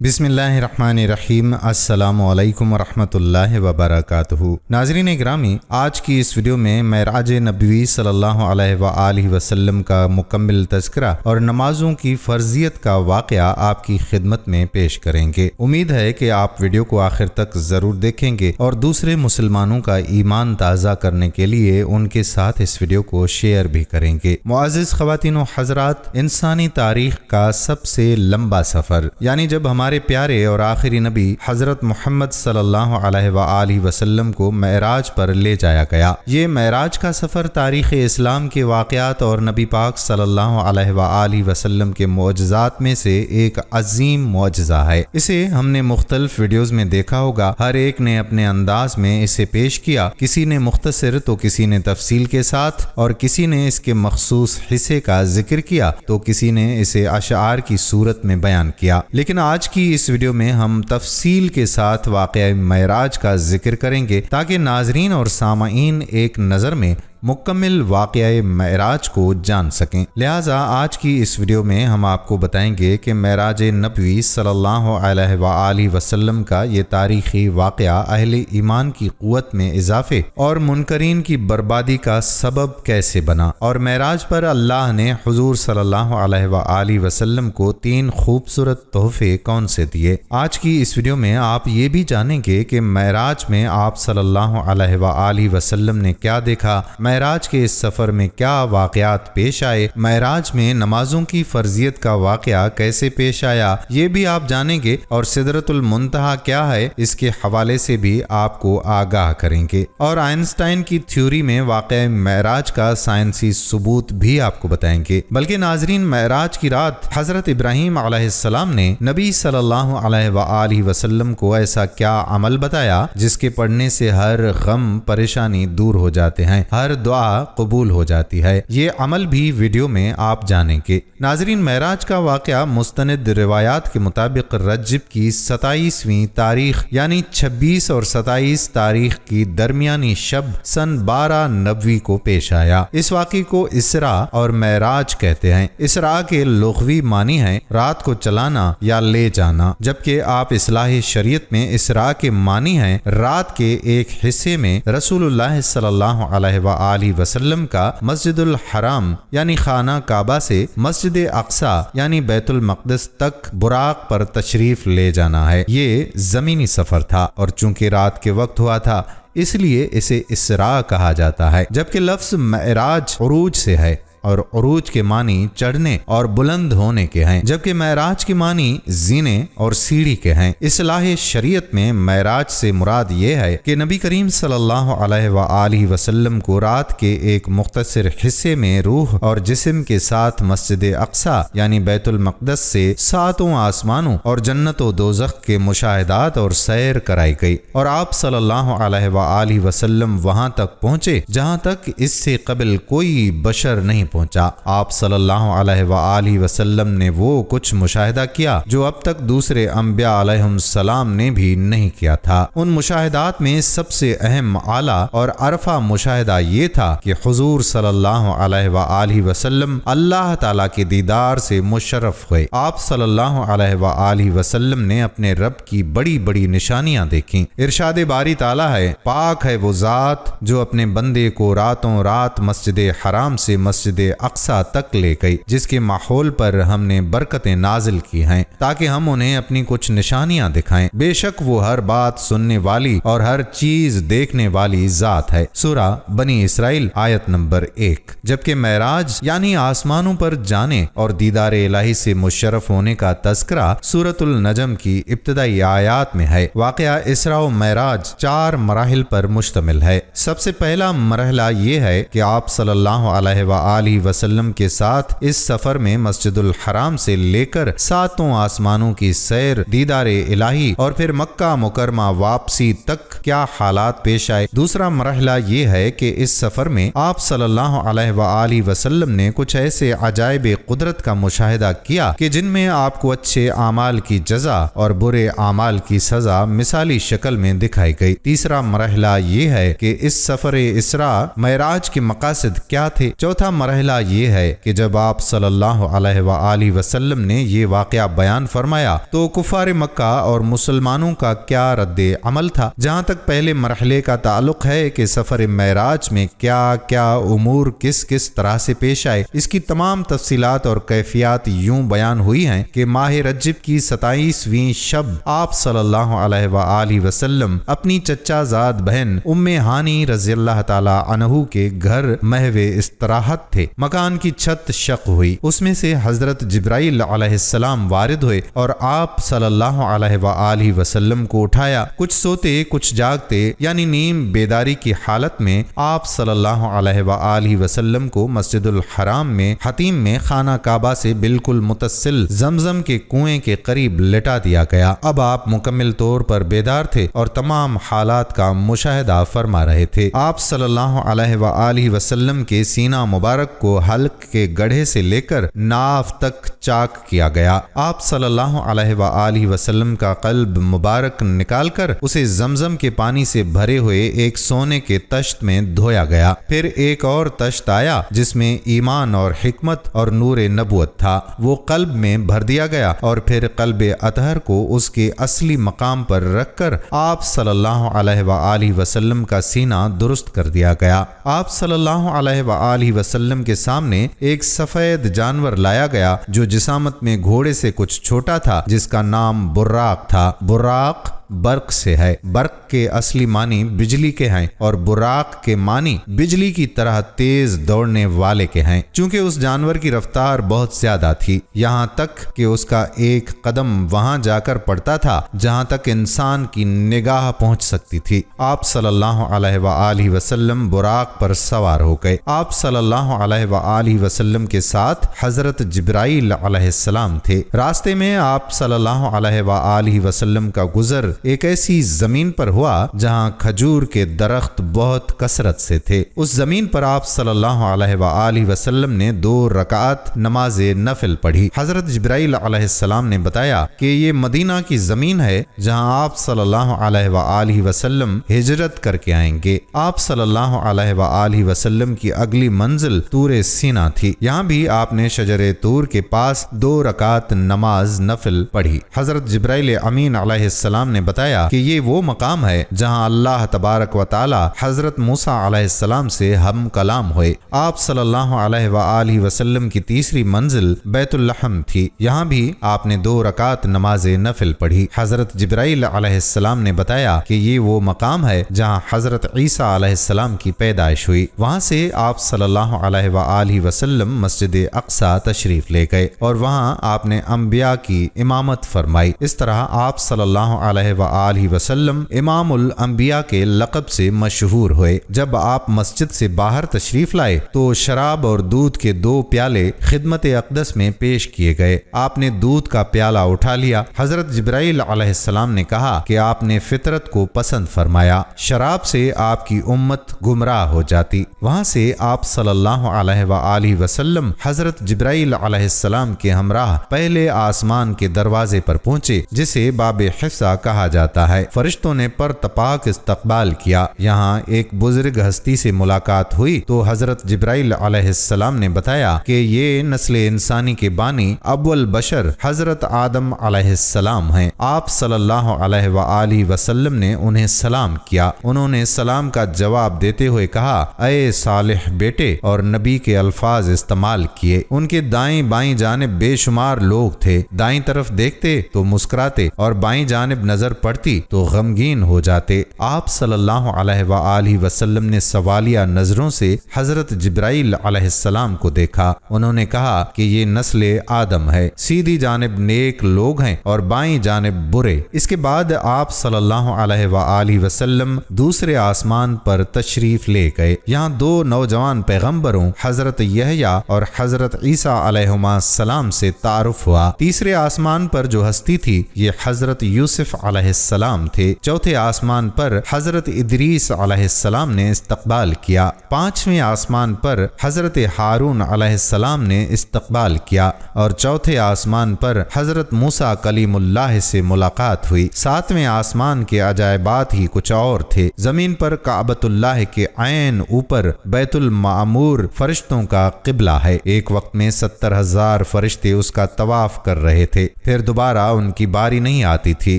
بسم اللہ الرحمن الرحیم۔ السلام علیکم ورحمۃ اللہ وبرکاتہ۔ ناظرین گرامی، آج کی اس ویڈیو میں معراج نبوی صلی اللہ علیہ وآلہ وسلم کا مکمل تذکرہ اور نمازوں کی فرضیت کا واقعہ آپ کی خدمت میں پیش کریں گے۔ امید ہے کہ آپ ویڈیو کو آخر تک ضرور دیکھیں گے اور دوسرے مسلمانوں کا ایمان تازہ کرنے کے لیے ان کے ساتھ اس ویڈیو کو شیئر بھی کریں گے۔ معزز خواتین و حضرات، انسانی تاریخ کا سب سے لمبا سفر، یعنی جب ہمارے پیارے اور آخری نبی حضرت محمد صلی اللہ علیہ وآلہ وسلم کو معراج پر لے جایا گیا، یہ معراج کا سفر تاریخ اسلام کے واقعات اور نبی پاک صلی اللہ علیہ وآلہ وسلم کے معجزات میں سے ایک عظیم معجزہ ہے۔ اسے ہم نے مختلف ویڈیوز میں دیکھا ہوگا، ہر ایک نے اپنے انداز میں اسے پیش کیا، کسی نے مختصر تو کسی نے تفصیل کے ساتھ، اور کسی نے اس کے مخصوص حصے کا ذکر کیا تو کسی نے اسے اشعار کی صورت میں بیان کیا۔ لیکن آج کی اس ویڈیو میں ہم تفصیل کے ساتھ واقعہ معراج کا ذکر کریں گے تاکہ ناظرین اور سامعین ایک نظر میں مکمل واقعہ معراج کو جان سکیں۔ لہٰذا آج کی اس ویڈیو میں ہم آپ کو بتائیں گے کہ معراج نبوی صلی اللہ علیہ وآلہ وسلم کا یہ تاریخی واقعہ اہل ایمان کی قوت میں اضافے اور منکرین کی بربادی کا سبب کیسے بنا، اور معراج پر اللہ نے حضور صلی اللہ علیہ وآلہ وسلم کو 3 خوبصورت تحفے کون سے دیے۔ آج کی اس ویڈیو میں آپ یہ بھی جانیں گے کہ معراج میں آپ صلی اللہ علیہ وآلہ وسلم نے کیا دیکھا، معراج کے اس سفر میں کیا واقعات پیش آئے، معراج میں نمازوں کی فرضیت کا واقعہ کیسے پیش آیا، یہ بھی آپ جانیں گے، اور سدرۃ المنتہا کیا ہے اس کے حوالے سے بھی آپ کو آگاہ کریں گے، اور آئنسٹائن کی تھیوری میں واقع معراج کا سائنسی ثبوت بھی آپ کو بتائیں گے۔ بلکہ ناظرین، معراج کی رات حضرت ابراہیم علیہ السلام نے نبی صلی اللہ علیہ وآلہ وسلم کو ایسا کیا عمل بتایا جس کے پڑھنے سے ہر غم پریشانی دور ہو جاتے ہیں، ہر دعا قبول ہو جاتی ہے۔ یہ عمل بھی ویڈیو میں آپ جانیں گے۔ ناظرین، معراج کا واقعہ مستند روایات کے مطابق رجب کی 27ویں تاریخ یعنی 26 اور 27 تاریخ کی درمیانی شب سن 1290 کو پیش آیا۔ اس واقعے کو اسراء اور معراج کہتے ہیں۔ اسراء کے لغوی معنی ہے رات کو چلانا یا لے جانا، جبکہ آپ اصلاح شریعت میں اسراء کے معنی ہیں رات کے ایک حصے میں رسول اللہ صلی اللہ علیہ وآلہ وسلم کا مسجد الحرام یعنی خانہ کعبہ سے مسجد اقصی یعنی بیت المقدس تک براق پر تشریف لے جانا ہے۔ یہ زمینی سفر تھا، اور چونکہ رات کے وقت ہوا تھا اس لیے اسے اسراء کہا جاتا ہے، جبکہ لفظ معراج عروج سے ہے، اور عروج کے معنی چڑھنے اور بلند ہونے کے ہیں، جبکہ معراج کے معنی زینے اور سیڑھی کے ہیں۔ اصلاح شریعت میں معراج سے مراد یہ ہے کہ نبی کریم صلی اللہ علیہ وآلہ وسلم کو رات کے ایک مختصر حصے میں روح اور جسم کے ساتھ مسجد اقصی یعنی بیت المقدس سے 7 آسمانوں اور جنت و دوزخ کے مشاہدات اور سیر کرائی گئی، اور آپ صلی اللہ علیہ وآلہ وسلم وہاں تک پہنچے جہاں تک اس سے قبل کوئی بشر نہیں پہنچا۔ آپ صلی اللہ علیہ وآلہ وسلم نے وہ کچھ مشاہدہ کیا جو اب تک دوسرے انبیاء علیہم السلام نے بھی نہیں کیا تھا۔ ان مشاہدات میں سب سے اہم، اعلیٰ اور عرفہ مشاہدہ یہ تھا کہ حضور صلی اللہ علیہ وآلہ وسلم اللہ تعالیٰ کے دیدار سے مشرف ہوئے۔ آپ صلی اللہ علیہ وآلہ وسلم نے اپنے رب کی بڑی بڑی نشانیاں دیکھیں۔ ارشاد باری تعالیٰ ہے، پاک ہے وہ ذات جو اپنے بندے کو راتوں رات مسجد حرام سے مسجد اقصی تک لے گئی، جس کے ماحول پر ہم نے برکتیں نازل کی ہیں تاکہ ہم انہیں اپنی کچھ نشانیاں دکھائیں۔ بے شک وہ ہر بات سننے والی اور ہر چیز دیکھنے والی ذات ہے۔ سورہ بنی اسرائیل آیت نمبر 1۔ جبکہ معراج یعنی آسمانوں پر جانے اور دیدار الہی سے مشرف ہونے کا تذکرہ سورۃ النجم کی ابتدائی آیات میں ہے۔ واقعہ اسراء و معراج 4 مراحل پر مشتمل ہے۔ سب سے پہلا مرحلہ یہ ہے کہ آپ صلی اللہ علیہ وآلہ وسلم کے ساتھ اس سفر میں مسجد الحرام سے لے کر 7 آسمانوں کی سیر، دیدار الہی اور پھر مکہ مکرمہ واپسی تک کیا حالات پیش آئے۔ دوسرا مرحلہ یہ ہے کہ اس سفر میں آپ صلی اللہ علیہ وآلہ وسلم نے کچھ ایسے عجائب قدرت کا مشاہدہ کیا کہ جن میں آپ کو اچھے اعمال کی جزا اور برے اعمال کی سزا مثالی شکل میں دکھائی گئی۔ تیسرا مرحلہ یہ ہے کہ اس سفر اسراء معراج کے مقاصد کیا تھے۔ چوتھا مرحلہ پہلا یہ ہے کہ جب آپ صلی اللہ علیہ وآلہ وسلم نے یہ واقعہ بیان فرمایا تو کفار مکہ اور مسلمانوں کا کیا رد عمل تھا۔ جہاں تک پہلے مرحلے کا تعلق ہے کہ سفر معراج میں کیا کیا امور کس کس طرح سے پیش آئے، اس کی تمام تفصیلات اور کیفیات یوں بیان ہوئی ہیں کہ ماہ رجب کی 27ویں شب آپ صلی اللہ علیہ وآلہ وسلم اپنی چچا زاد بہن ام ہانی رضی اللہ تعالی عنہ کے گھر محو استراحت تھے۔ مکان کی چھت شق ہوئی، اس میں سے حضرت جبرائیل علیہ السلام وارد ہوئے اور آپ صلی اللہ علیہ وآلہ وسلم کو اٹھایا۔ کچھ سوتے کچھ جاگتے یعنی نیم بیداری کی حالت میں آپ صلی اللہ علیہ وآلہ وسلم کو مسجد الحرام میں حتیم میں خانہ کعبہ سے بالکل متصل زمزم کے کنویں کے قریب لٹا دیا گیا۔ اب آپ مکمل طور پر بیدار تھے اور تمام حالات کا مشاہدہ فرما رہے تھے۔ آپ صلی اللہ علیہ وآلہ وسلم کے سینہ مبارک کو حلق کے گڑھے سے لے کر ناف تک چاک کیا گیا۔ آپ صلی اللہ علیہ وآلہ وسلم کا قلب مبارک نکال کر اسے زمزم کے پانی سے بھرے ہوئے ایک سونے کے تشت میں دھویا گیا۔ پھر ایک اور تشت آیا جس میں ایمان اور حکمت اور نور نبوت تھا، وہ قلب میں بھر دیا گیا اور پھر قلب اطہر کو اس کے اصلی مقام پر رکھ کر آپ صلی اللہ علیہ وآلہ وسلم کا سینہ درست کر دیا گیا۔ آپ صلی اللہ علیہ وآلہ وسلم کے سامنے ایک سفید جانور لایا گیا جو جسامت میں گھوڑے سے کچھ چھوٹا تھا، جس کا نام براق تھا۔ براق برق سے ہے، برق کے اصلی معنی بجلی کے ہیں اور براق کے معنی بجلی کی طرح تیز دوڑنے والے کے ہیں۔ چونکہ اس جانور کی رفتار بہت زیادہ تھی، یہاں تک کہ اس کا ایک قدم وہاں جا کر پڑتا تھا جہاں تک انسان کی نگاہ پہنچ سکتی تھی۔ آپ صلی اللہ علیہ وآلہ وسلم براق پر سوار ہو گئے۔ آپ صلی اللہ علیہ وآلہ وسلم کے ساتھ حضرت جبرائیل علیہ السلام تھے۔ راستے میں آپ صلی اللہ علیہ وآلہ وسلم کا گزر ایک ایسی زمین پر ہوا جہاں کھجور کے درخت بہت کثرت سے تھے۔ اس زمین پر آپ صلی اللہ علیہ وآلہ وسلم نے 2 رکعت نماز نفل پڑھی۔ حضرت جبرائیل علیہ السلام نے بتایا کہ یہ مدینہ کی زمین ہے جہاں آپ صلی اللہ علیہ وآلہ وسلم ہجرت کر کے آئیں گے۔ آپ صلی اللہ علیہ وآلہ وسلم کی اگلی منزل طور سینا تھی، یہاں بھی آپ نے شجر طور کے پاس 2 رکعت نماز نفل پڑھی۔ حضرت جبرائیل امین علیہ السلام نے بتایا کہ یہ وہ مقام ہے جہاں اللہ تبارک و تعالی حضرت موسیٰ علیہ السلام سے ہم کلام ہوئے۔ آپ صلی اللہ علیہ وآلہ وسلم کی تیسری منزل بیت اللحم تھی، یہاں بھی آپ نے 2 رکعت نماز نفل پڑھی۔ حضرت جبرائیل علیہ السلام نے بتایا کہ یہ وہ مقام ہے جہاں حضرت عیسیٰ علیہ السلام کی پیدائش ہوئی۔ وہاں سے آپ صلی اللہ علیہ وآلہ وسلم مسجد اقصی تشریف لے گئے اور وہاں آپ نے انبیاء کی امامت فرمائی۔ اس طرح آپ صلی اللہ علیہ وآلہ وسلم امام الانبیاء کے لقب سے مشہور ہوئے۔ جب آپ مسجد سے باہر تشریف لائے تو شراب اور دودھ کے 2 پیالے خدمت اقدس میں پیش کیے گئے۔ آپ نے دودھ کا پیالہ اٹھا لیا۔ حضرت جبرائیل علیہ السلام نے کہا کہ آپ نے فطرت کو پسند فرمایا، شراب سے آپ کی امت گمراہ ہو جاتی۔ وہاں سے آپ صلی اللہ علیہ وآلہ وسلم حضرت جبرائیل علیہ السلام کے ہمراہ پہلے آسمان کے دروازے پر پہنچے جسے باب حفصہ کہا جاتا ہے۔ فرشتوں نے پر تپاک استقبال کیا۔ یہاں ایک بزرگ ہستی سے ملاقات ہوئی تو حضرت جبرائیل علیہ السلام نے بتایا کہ یہ نسل انسانی کے بانی اول بشر حضرت آدم علیہ السلام ہیں۔ آپ صلی اللہ علیہ وآلہ وسلم نے انہیں سلام کیا۔ انہوں نے سلام کا جواب دیتے ہوئے کہا، اے صالح بیٹے، اور نبی کے الفاظ استعمال کیے۔ ان کے دائیں بائیں جانب بے شمار لوگ تھے، دائیں طرف دیکھتے تو مسکراتے اور بائیں جانب نظر پڑتی تو غمگین ہو جاتے۔ آپ صلی اللہ علیہ وآلہ وسلم نے سوالیہ نظروں سے حضرت جبرائیل علیہ السلام کو دیکھا۔ انہوں نے کہا کہ یہ نسل آدم ہے، سیدھی جانب نیک لوگ ہیں اور بائیں جانب برے۔ اس کے بعد آپ صلی اللہ علیہ وآلہ وسلم دوسرے آسمان پر تشریف لے گئے۔ یہاں 2 نوجوان پیغمبروں حضرت یحییٰ اور حضرت عیسیٰ علیہما السلام سے تعارف ہوا۔ تیسرے آسمان پر جو ہستی تھی یہ حضرت یوسف علیہ علیہ السلام تھے۔ چوتھے آسمان پر حضرت ادریس علیہ السلام نے استقبال کیا۔ پانچویں آسمان پر حضرت ہارون علیہ السلام نے استقبال کیا اور چوتھے آسمان پر حضرت موسیٰ کلیم اللہ سے ملاقات ہوئی۔ ساتویں آسمان کے عجائبات ہی کچھ اور تھے۔ زمین پر کعبۃ اللہ کے عین اوپر بیت المعمور فرشتوں کا قبلہ ہے۔ ایک وقت میں 70,000 فرشتے اس کا طواف کر رہے تھے، پھر دوبارہ ان کی باری نہیں آتی تھی۔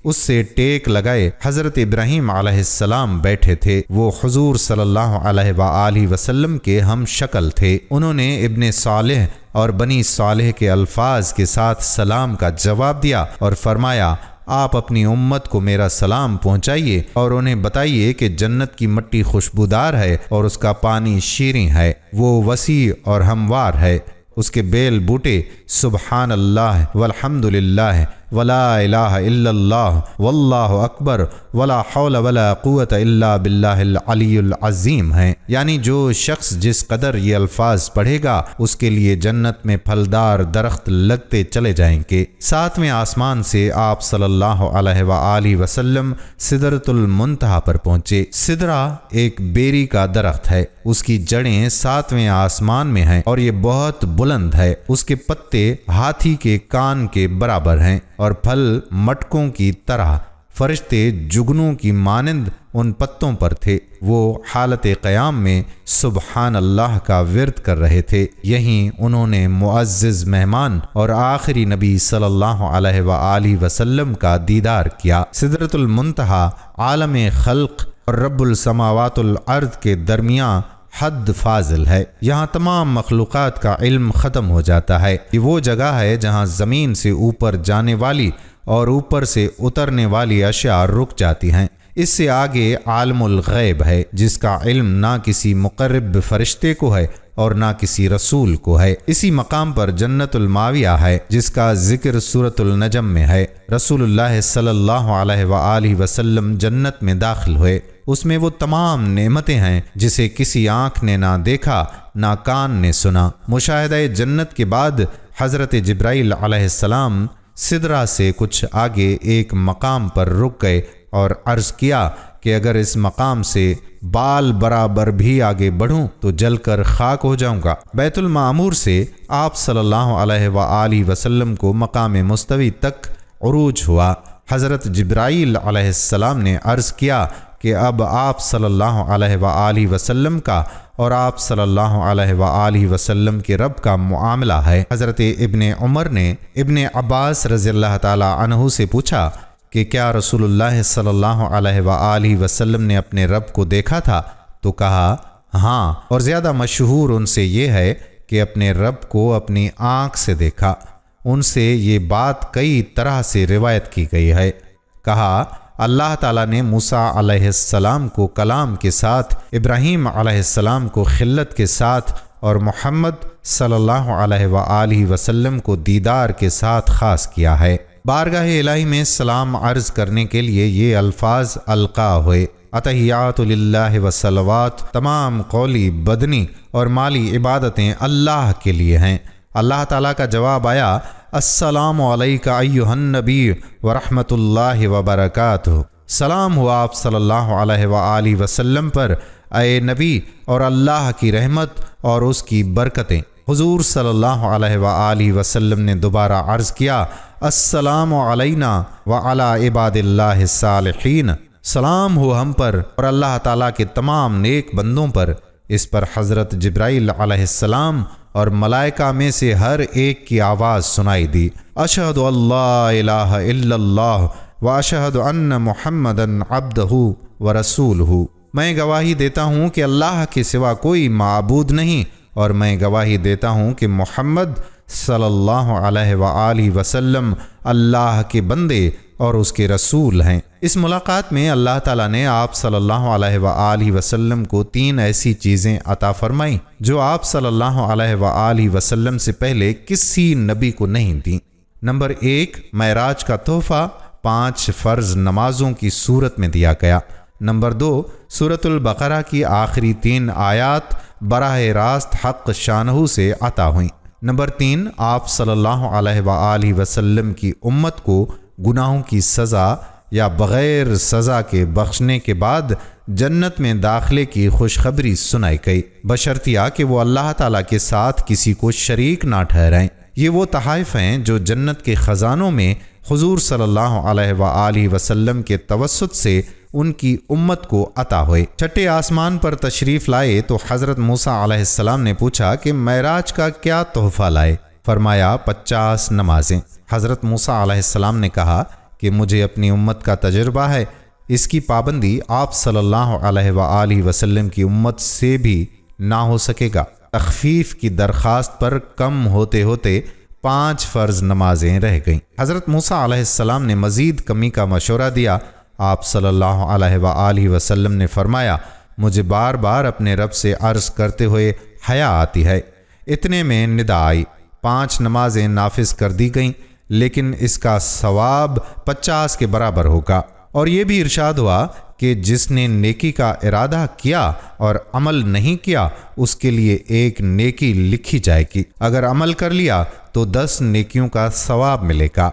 اس سے ٹیک لگائے حضرت ابراہیم علیہ السلام بیٹھے تھے۔ وہ حضور صلی اللہ علیہ وآلہ وسلم کے ہم شکل تھے۔ انہوں نے ابن صالح اور بنی صالح کے الفاظ کے ساتھ سلام کا جواب دیا اور فرمایا، آپ اپنی امت کو میرا سلام پہنچائیے اور انہیں بتائیے کہ جنت کی مٹی خوشبودار ہے اور اس کا پانی شیریں ہے، وہ وسیع اور ہموار ہے، اس کے بیل بوٹے سبحان اللہ والحمد للہ ولا الہ الا اللہ واللہ اکبر ولا حول ولا قوت الا باللہ العلی العظیم ہیں۔ یعنی جو شخص جس قدر یہ الفاظ پڑھے گا اس کے لیے جنت میں پھلدار درخت لگتے چلے جائیں گے۔ ساتویں آسمان سے آپ صلی اللہ علیہ وآلہ وسلم سدرۃ المنتہا پر پہنچے۔ سدرہ ایک بیری کا درخت ہے، اس کی جڑیں ساتویں آسمان میں ہیں اور یہ بہت بلند ہے۔ اس کے پتے ہاتھی کے کان کے برابر ہیں اور پھل مٹکوں کی طرح۔ فرشتے جگنوں کی مانند ان پتوں پر تھے۔ وہ حالت قیام میں سبحان اللہ کا ورد کر رہے تھے۔ یہیں انہوں نے معزز مہمان اور آخری نبی صلی اللہ علیہ وآلہ وسلم کا دیدار کیا۔ سدرۃ المنتہا عالم خلق اور رب السماوات والارض کے درمیان حد فاضل ہے۔ یہاں تمام مخلوقات کا علم ختم ہو جاتا ہے۔ یہ وہ جگہ ہے جہاں زمین سے اوپر جانے والی اور اوپر سے اترنے والی اشیاء رک جاتی ہیں۔ اس سے آگے عالم الغیب ہے، جس کا علم نہ کسی مقرب فرشتے کو ہے اور نہ کسی رسول کو ہے۔ اسی مقام پر جنت الماویہ ہے، جس کا ذکر سورۃ النجم میں ہے۔ رسول اللہ صلی اللہ علیہ وآلہ وسلم جنت میں داخل ہوئے۔ اس میں وہ تمام نعمتیں ہیں جسے کسی آنکھ نے نہ دیکھا نہ کان نے سنا۔ مشاہدہ جنت کے بعد حضرت جبرائیل علیہ السلام سدرہ سے کچھ آگے ایک مقام پر رک گئے اور عرض کیا کہ اگر اس مقام سے بال برابر بھی آگے بڑھوں تو جل کر خاک ہو جاؤں گا۔ بیت المعمور سے آپ صلی اللہ علیہ وآلہ وسلم کو مقام مستوی تک عروج ہوا۔ حضرت جبرائیل علیہ السلام نے عرض کیا کہ اب آپ صلی اللہ علیہ وآلہ وسلم کا اور آپ صلی اللہ علیہ وآلہ وسلم کے رب کا معاملہ ہے۔ حضرت ابن عمر نے ابن عباس رضی اللہ تعالی عنہ سے پوچھا کہ کیا رسول اللہ صلی اللہ علیہ وآلہ وسلم نے اپنے رب کو دیکھا تھا؟ تو کہا ہاں، اور زیادہ مشہور ان سے یہ ہے کہ اپنے رب کو اپنی آنکھ سے دیکھا۔ ان سے یہ بات کئی طرح سے روایت کی گئی ہے۔ کہا اللہ تعالیٰ نے موسیٰ علیہ السلام کو کلام کے ساتھ، ابراہیم علیہ السلام کو خلت کے ساتھ اور محمد صلی اللہ علیہ وآلہ وسلم کو دیدار کے ساتھ خاص کیا ہے۔ بارگاہ الہی میں سلام عرض کرنے کے لیے یہ الفاظ القا ہوئے۔ اتحیات للہ وصلوات، تمام قولی، بدنی اور مالی عبادتیں اللہ کے لیے ہیں۔ اللہ تعالیٰ کا جواب آیا، السلام علیکہ ایہا النبی ورحمۃ اللہ وبرکاتہ۔ سلام ہوا آپ صلی اللہ علیہ وآلہ وسلم پر، اے نبی، اور اللہ کی رحمت اور اس کی برکتیں۔ حضور صلی اللہ علیہ وآلہ وسلم نے دوبارہ عرض کیا، السلام علینا وعلی عباد اللہ الصالحین۔ سلام ہو ہم پر اور اللہ تعالیٰ کے تمام نیک بندوں پر۔ اس پر حضرت جبرائیل علیہ السلام اور ملائکہ میں سے ہر ایک کی آواز سنائی دی، اشہد اللہ الہ الا اللہ واشہد ان محمدً عبدہ ورسولہ۔ میں گواہی دیتا ہوں کہ اللہ کے سوا کوئی معبود نہیں، اور میں گواہی دیتا ہوں کہ محمد صلی اللہ علیہ وآلہ وسلم اللہ کے بندے اور اس کے رسول ہیں۔ اس ملاقات میں اللہ تعالیٰ نے آپ صلی اللہ علیہ وآلہ وسلم کو 3 ایسی چیزیں عطا فرمائیں جو آپ صلی اللہ علیہ وآلہ وسلم سے پہلے کسی نبی کو نہیں دیں۔ نمبر 1، معراج کا تحفہ 5 فرض نمازوں کی صورت میں دیا گیا۔ نمبر 2، سورۃ البقرہ کی آخری 3 آیات براہ راست حق شانہ سے عطا ہوئیں۔ نمبر 3، آپ صلی اللہ علیہ وآلہ وسلم کی امت کو گناہوں کی سزا یا بغیر سزا کے بخشنے کے بعد جنت میں داخلے کی خوشخبری سنائی گئی، بشرطیہ کہ وہ اللہ تعالیٰ کے ساتھ کسی کو شریک نہ ٹھہرائیں۔ یہ وہ تحائف ہیں جو جنت کے خزانوں میں حضور صلی اللہ علیہ وآلہ وسلم کے توسط سے ان کی امت کو عطا ہوئے۔ چھٹے آسمان پر تشریف لائے تو حضرت موسیٰ علیہ السلام نے پوچھا کہ معراج کا کیا تحفہ لائے؟ فرمایا 50 نمازیں۔ حضرت موسیٰ علیہ السلام نے کہا کہ مجھے اپنی امت کا تجربہ ہے، اس کی پابندی آپ صلی اللہ علیہ وآلہ وسلم کی امت سے بھی نہ ہو سکے گا۔ تخفیف کی درخواست پر کم ہوتے ہوتے 5 فرض نمازیں رہ گئیں۔ حضرت موسیٰ علیہ السلام نے مزید کمی کا مشورہ دیا۔ آپ صلی اللہ علیہ وآلہ وسلم نے فرمایا مجھے بار بار اپنے رب سے عرض کرتے ہوئے حیا آتی ہے۔ اتنے میں ندا آئی، 5 نمازیں نافذ کر دی گئیں، لیکن اس کا ثواب 50 کے برابر ہوگا۔ اور یہ بھی ارشاد ہوا کہ جس نے نیکی کا ارادہ کیا اور عمل نہیں کیا اس کے لیے 1 نیکی لکھی جائے گی، اگر عمل کر لیا تو 10 نیکیوں کا ثواب ملے گا۔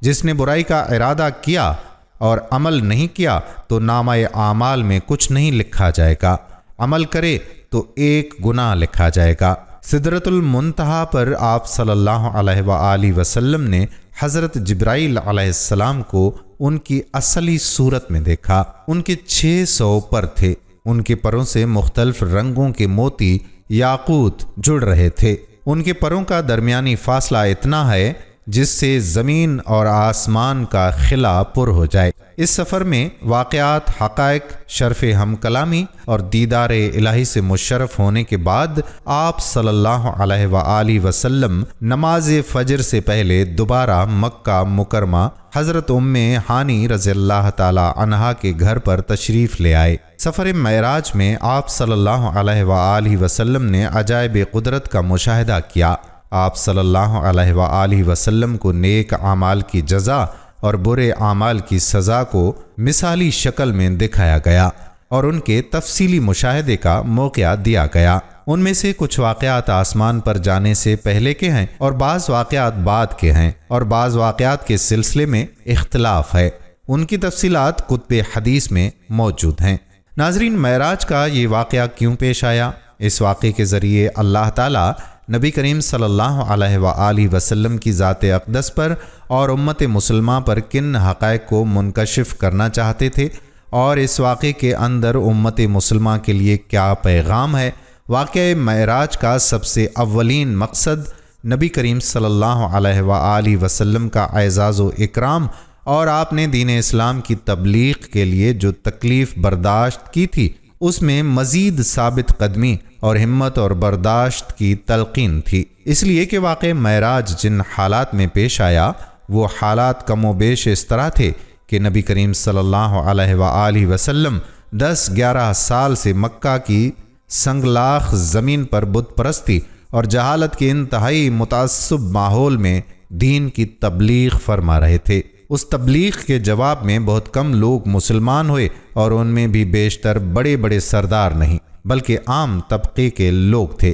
جس نے برائی کا ارادہ کیا اور عمل نہیں کیا تو نامہ اعمال میں کچھ نہیں لکھا جائے گا، عمل کرے تو 1 گناہ لکھا جائے گا۔ سدرۃ المنتہا پر آپ صلی اللہ علیہ وآلہ وسلم نے حضرت جبرائیل علیہ السلام کو ان کی اصلی صورت میں دیکھا۔ ان کے 600 پر تھے، ان کے پروں سے مختلف رنگوں کے موتی یاقوت جڑ رہے تھے۔ ان کے پروں کا درمیانی فاصلہ اتنا ہے جس سے زمین اور آسمان کا خلا پر ہو جائے۔ اس سفر میں واقعات، حقائق، شرف ہم کلامی اور دیدار الہی سے مشرف ہونے کے بعد آپ صلی اللہ علیہ وآلہ وسلم نماز فجر سے پہلے دوبارہ مکہ مکرمہ حضرت ام ہانی رضی اللہ تعالی عنہا کے گھر پر تشریف لے آئے۔ سفر معراج میں آپ صلی اللہ علیہ وآلہ وسلم نے عجائب قدرت کا مشاہدہ کیا۔ آپ صلی اللہ علیہ وآلہ وسلم کو نیک اعمال کی جزا اور برے اعمال کی سزا کو مثالی شکل میں دکھایا گیا اور ان کے تفصیلی مشاہدے کا موقع دیا گیا۔ ان میں سے کچھ واقعات آسمان پر جانے سے پہلے کے ہیں اور بعض واقعات بعد کے ہیں، اور بعض واقعات کے سلسلے میں اختلاف ہے۔ ان کی تفصیلات کتب حدیث میں موجود ہیں۔ ناظرین، معراج کا یہ واقعہ کیوں پیش آیا؟ اس واقعے کے ذریعے اللہ تعالیٰ نبی کریم صلی اللہ علیہ وآلہ وسلم کی ذات اقدس پر اور امت مسلمہ پر کن حقائق کو منکشف کرنا چاہتے تھے، اور اس واقعے کے اندر امت مسلمہ کے لیے کیا پیغام ہے۔ واقعہ معراج کا سب سے اولین مقصد نبی کریم صلی اللہ علیہ وآلہ وسلم کا اعزاز و اکرام اور آپ نے دین اسلام کی تبلیغ کے لیے جو تکلیف برداشت کی تھی اس میں مزید ثابت قدمی اور ہمت اور برداشت کی تلقین تھی۔ اس لیے کہ واقع معراج جن حالات میں پیش آیا وہ حالات کم و بیش اس طرح تھے کہ نبی کریم صلی اللہ علیہ وآلہ وسلم 10-11 سال سے مکہ کی سنگلاخ زمین پر بت پرستی اور جہالت کے انتہائی متعصب ماحول میں دین کی تبلیغ فرما رہے تھے۔ اس تبلیغ کے جواب میں بہت کم لوگ مسلمان ہوئے، اور ان میں بھی بیشتر بڑے بڑے سردار نہیں بلکہ عام طبقے کے لوگ تھے۔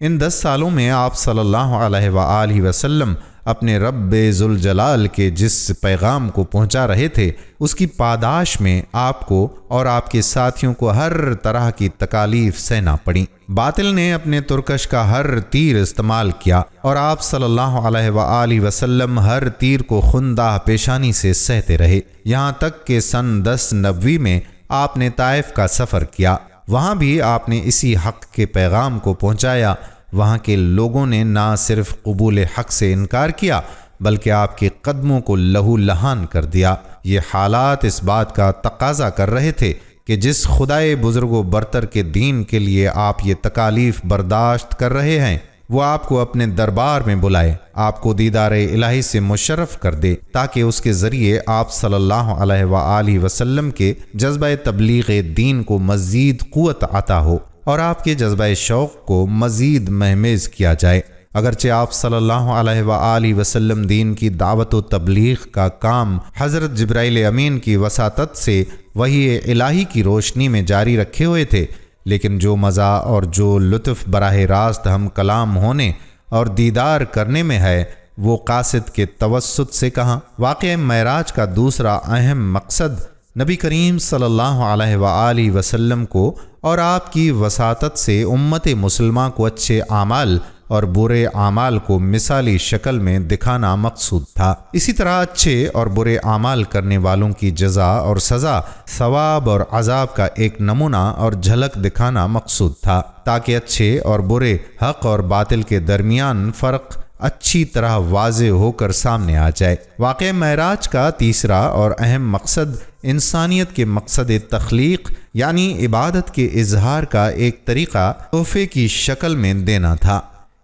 ان 10 سالوں میں آپ صلی اللہ علیہ وآلہ وسلم اپنے رب ذوالجلال کے جس پیغام کو پہنچا رہے تھے اس کی پاداش میں آپ کو اور آپ کے ساتھیوں کو ہر طرح کی تکالیف سہنا پڑیں۔ باطل نے اپنے ترکش کا ہر تیر استعمال کیا اور آپ صلی اللہ علیہ وآلہ وسلم ہر تیر کو خندہ پیشانی سے سہتے رہے، یہاں تک کہ سن 10 نبوی میں آپ نے طائف کا سفر کیا۔ وہاں بھی آپ نے اسی حق کے پیغام کو پہنچایا۔ وہاں کے لوگوں نے نہ صرف قبول حق سے انکار کیا بلکہ آپ کے قدموں کو لہو لہان کر دیا۔ یہ حالات اس بات کا تقاضا کر رہے تھے کہ جس خدائے بزرگ و برتر کے دین کے لیے آپ یہ تکالیف برداشت کر رہے ہیں وہ آپ کو اپنے دربار میں بلائے، آپ کو دیدار الہی سے مشرف کر دے، تاکہ اس کے ذریعے آپ صلی اللہ علیہ وآلہ وسلم کے جذبہ تبلیغ دین کو مزید قوت عطا ہو اور آپ کے جذبہ شوق کو مزید مہمیز کیا جائے۔ اگرچہ آپ صلی اللہ علیہ وآلہ وسلم دین کی دعوت و تبلیغ کا کام حضرت جبرائیل امین کی وساطت سے وحی الہی کی روشنی میں جاری رکھے ہوئے تھے، لیکن جو مزہ اور جو لطف براہ راست ہم کلام ہونے اور دیدار کرنے میں ہے وہ قاصد کے توسط سے کہاں؟ واقعہ معراج کا دوسرا اہم مقصد نبی کریم صلی اللہ علیہ وآلہ وسلم کو اور آپ کی وساطت سے امت مسلمہ کو اچھے اعمال اور برے اعمال کو مثالی شکل میں دکھانا مقصود تھا۔ اسی طرح اچھے اور برے اعمال کرنے والوں کی جزا اور سزا، ثواب اور عذاب کا ایک نمونہ اور جھلک دکھانا مقصود تھا، تاکہ اچھے اور برے، حق اور باطل کے درمیان فرق اچھی طرح واضح ہو کر سامنے آ جائے۔ واقعہ معراج کا تیسرا اور اہم مقصد انسانیت کے مقصد تخلیق یعنی عبادت کے اظہار کا ایک طریقہ تحفے کی شکل میں دینا تھا۔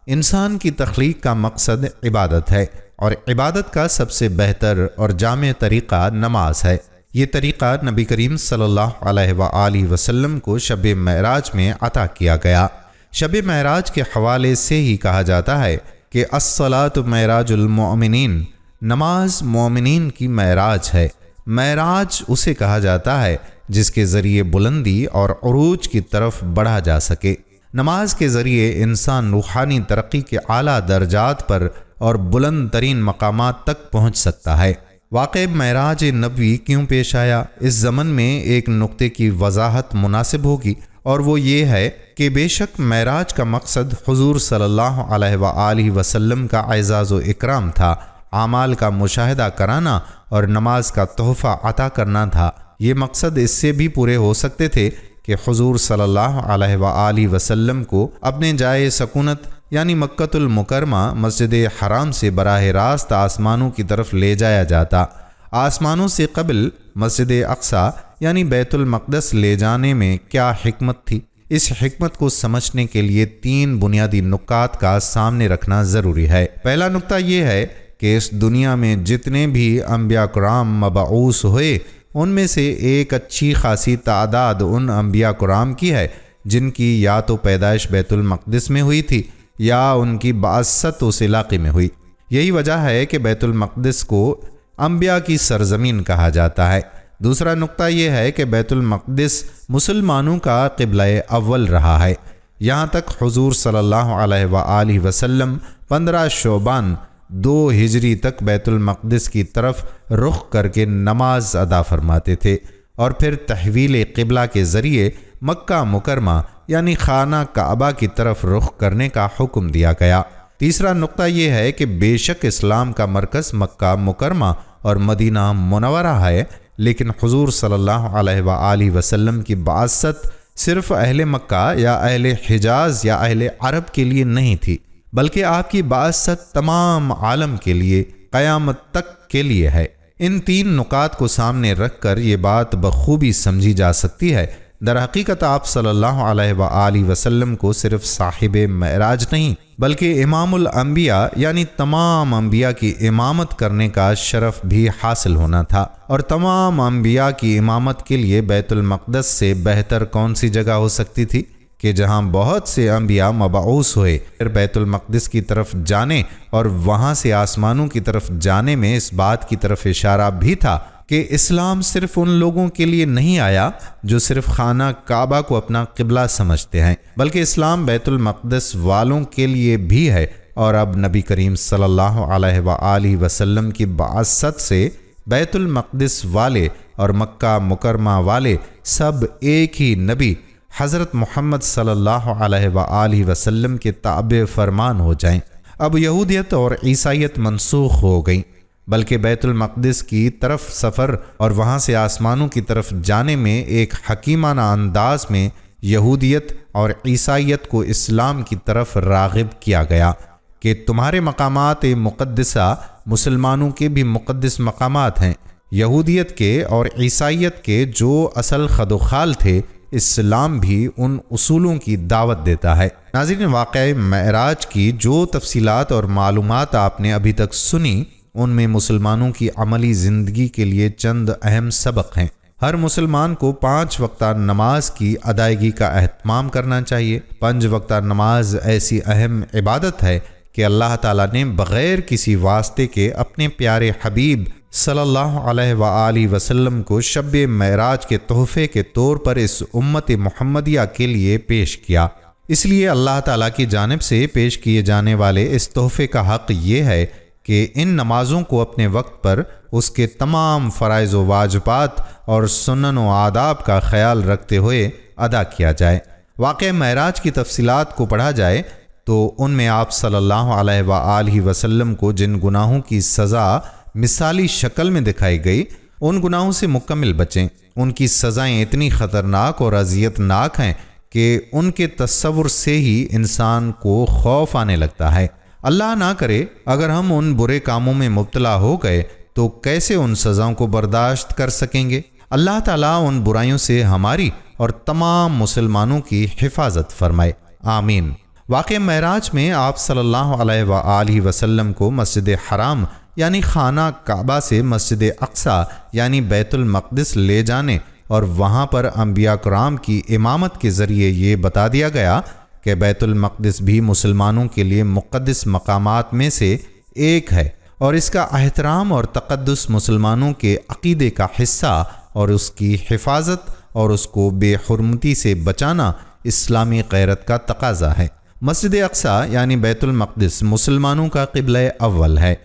انسان کی تخلیق کا مقصد عبادت ہے، اور عبادت کا سب سے بہتر اور جامع طریقہ نماز ہے۔ یہ طریقہ نبی کریم صلی اللہ علیہ وآلہ وسلم کو شب معراج میں عطا کیا گیا۔ شب معراج کے حوالے سے ہی کہا جاتا ہے کہ الصلاۃ معراج المؤمنین، نماز مومنین کی معراج ہے۔ معراج اسے کہا جاتا ہے جس کے ذریعے بلندی اور عروج کی طرف بڑھا جا سکے۔ نماز کے ذریعے انسان روحانی ترقی کے اعلیٰ درجات پر اور بلند ترین مقامات تک پہنچ سکتا ہے۔ واقع معراج نبوی کیوں پیش آیا؟ اس ضمن میں ایک نقطے کی وضاحت مناسب ہوگی، اور وہ یہ ہے کہ بے شک معراج کا مقصد حضور صلی اللہ علیہ وآلہ وسلم کا اعزاز و اکرام تھا، اعمال کا مشاہدہ کرانا اور نماز کا تحفہ عطا کرنا تھا۔ یہ مقصد اس سے بھی پورے ہو سکتے تھے کہ حضور صلی اللہ علیہ وآلہ وسلم کو اپنے جائے سکونت یعنی مکۃ المکرمہ مسجد حرام سے براہ راست آسمانوں کی طرف لے جایا جاتا۔ آسمانوں سے قبل مسجد اقصیٰ یعنی بیت المقدس لے جانے میں کیا حکمت تھی؟ اس حکمت کو سمجھنے کے لیے 3 بنیادی نکات کا سامنے رکھنا ضروری ہے۔ پہلا نکتہ یہ ہے کہ اس دنیا میں جتنے بھی انبیاء کرام مبعوث ہوئے، ان میں سے ایک اچھی خاصی تعداد ان انبیاء کرام کی ہے جن کی یا تو پیدائش بیت المقدس میں ہوئی تھی یا ان کی بعثت اس علاقے میں ہوئی۔ یہی وجہ ہے کہ بیت المقدس کو انبیاء کی سرزمین کہا جاتا ہے۔ دوسرا نقطہ یہ ہے کہ بیت المقدس مسلمانوں کا قبلہ اول رہا ہے، یہاں تک حضور صلی اللہ علیہ وآلہ وسلم 15 شعبان 2 ہجری تک بیت المقدس کی طرف رخ کر کے نماز ادا فرماتے تھے، اور پھر تحویل قبلہ کے ذریعے مکہ مکرمہ یعنی خانہ کعبہ کی طرف رخ کرنے کا حکم دیا گیا۔ تیسرا نقطہ یہ ہے کہ بے شک اسلام کا مرکز مکہ مکرمہ اور مدینہ منورہ ہے، لیکن حضور صلی اللہ علیہ وآلہ وسلم کی بعثت صرف اہل مکہ یا اہل حجاز یا اہل عرب کے لیے نہیں تھی، بلکہ آپ کی بعثت تمام عالم کے لیے، قیامت تک کے لیے ہے۔ ان 3 نکات کو سامنے رکھ کر یہ بات بخوبی سمجھی جا سکتی ہے۔ در حقیقت آپ صلی اللہ علیہ وآلہ وسلم کو صرف صاحب معراج نہیں بلکہ امام الانبیاء یعنی تمام انبیاء کی امامت کرنے کا شرف بھی حاصل ہونا تھا، اور تمام انبیاء کی امامت کے لیے بیت المقدس سے بہتر کون سی جگہ ہو سکتی تھی کہ جہاں بہت سے انبیاء مبعوث ہوئے۔ پھر بیت المقدس کی طرف جانے اور وہاں سے آسمانوں کی طرف جانے میں اس بات کی طرف اشارہ بھی تھا کہ اسلام صرف ان لوگوں کے لیے نہیں آیا جو صرف خانہ کعبہ کو اپنا قبلہ سمجھتے ہیں، بلکہ اسلام بیت المقدس والوں کے لیے بھی ہے۔ اور اب نبی کریم صلی اللہ علیہ وآلہ وسلم کی بعثت سے بیت المقدس والے اور مکہ مکرمہ والے سب ایک ہی نبی حضرت محمد صلی اللہ علیہ وآلہ وسلم کے تابع فرمان ہو جائیں۔ اب یہودیت اور عیسائیت منسوخ ہو گئیں، بلکہ بیت المقدس کی طرف سفر اور وہاں سے آسمانوں کی طرف جانے میں ایک حکیمانہ انداز میں یہودیت اور عیسائیت کو اسلام کی طرف راغب کیا گیا کہ تمہارے مقامات مقدسہ مسلمانوں کے بھی مقدس مقامات ہیں۔ یہودیت کے اور عیسائیت کے جو اصل خد و خال تھے، اسلام بھی ان اصولوں کی دعوت دیتا ہے۔ ناظرین، واقعہ معراج کی جو تفصیلات اور معلومات آپ نے ابھی تک سنی، ان میں مسلمانوں کی عملی زندگی کے لیے چند اہم سبق ہیں۔ ہر مسلمان کو 5 وقتہ نماز کی ادائیگی کا اہتمام کرنا چاہیے۔ 5 وقتہ نماز ایسی اہم عبادت ہے کہ اللہ تعالیٰ نے بغیر کسی واسطے کے اپنے پیارے حبیب صلی اللہ علیہ وآلہ وسلم کو شب معراج کے تحفے کے طور پر اس امت محمدیہ کے لیے پیش کیا۔ اس لیے اللہ تعالیٰ کی جانب سے پیش کیے جانے والے اس تحفے کا حق یہ ہے کہ ان نمازوں کو اپنے وقت پر اس کے تمام فرائض و واجبات اور سنن و آداب کا خیال رکھتے ہوئے ادا کیا جائے۔ واقعہ معراج کی تفصیلات کو پڑھا جائے تو ان میں آپ صلی اللہ علیہ وآلہ وسلم کو جن گناہوں کی سزا مثالی شکل میں دکھائی گئی، ان گناہوں سے مکمل بچیں۔ ان کی سزائیں اتنی خطرناک اور اذیت ناک ہیں کہ ان کے تصور سے ہی انسان کو خوف آنے لگتا ہے۔ اللہ نہ کرے اگر ہم ان برے کاموں میں مبتلا ہو گئے تو کیسے ان سزاؤں کو برداشت کر سکیں گے؟ اللہ تعالیٰ ان برائیوں سے ہماری اور تمام مسلمانوں کی حفاظت فرمائے، آمین۔ واقعہ معراج میں آپ صلی اللہ علیہ وآلہ وسلم کو مسجد حرام یعنی خانہ کعبہ سے مسجد اقصیٰ یعنی بیت المقدس لے جانے اور وہاں پر انبیاء کرام کی امامت کے ذریعے یہ بتا دیا گیا کہ بیت المقدس بھی مسلمانوں کے لیے مقدس مقامات میں سے ایک ہے اور اس کا احترام اور تقدس مسلمانوں کے عقیدے کا حصہ اور اس کی حفاظت اور اس کو بے حرمتی سے بچانا اسلامی غیرت کا تقاضا ہے۔ مسجد اقصیٰ یعنی بیت المقدس مسلمانوں کا قبلہ اول ہے۔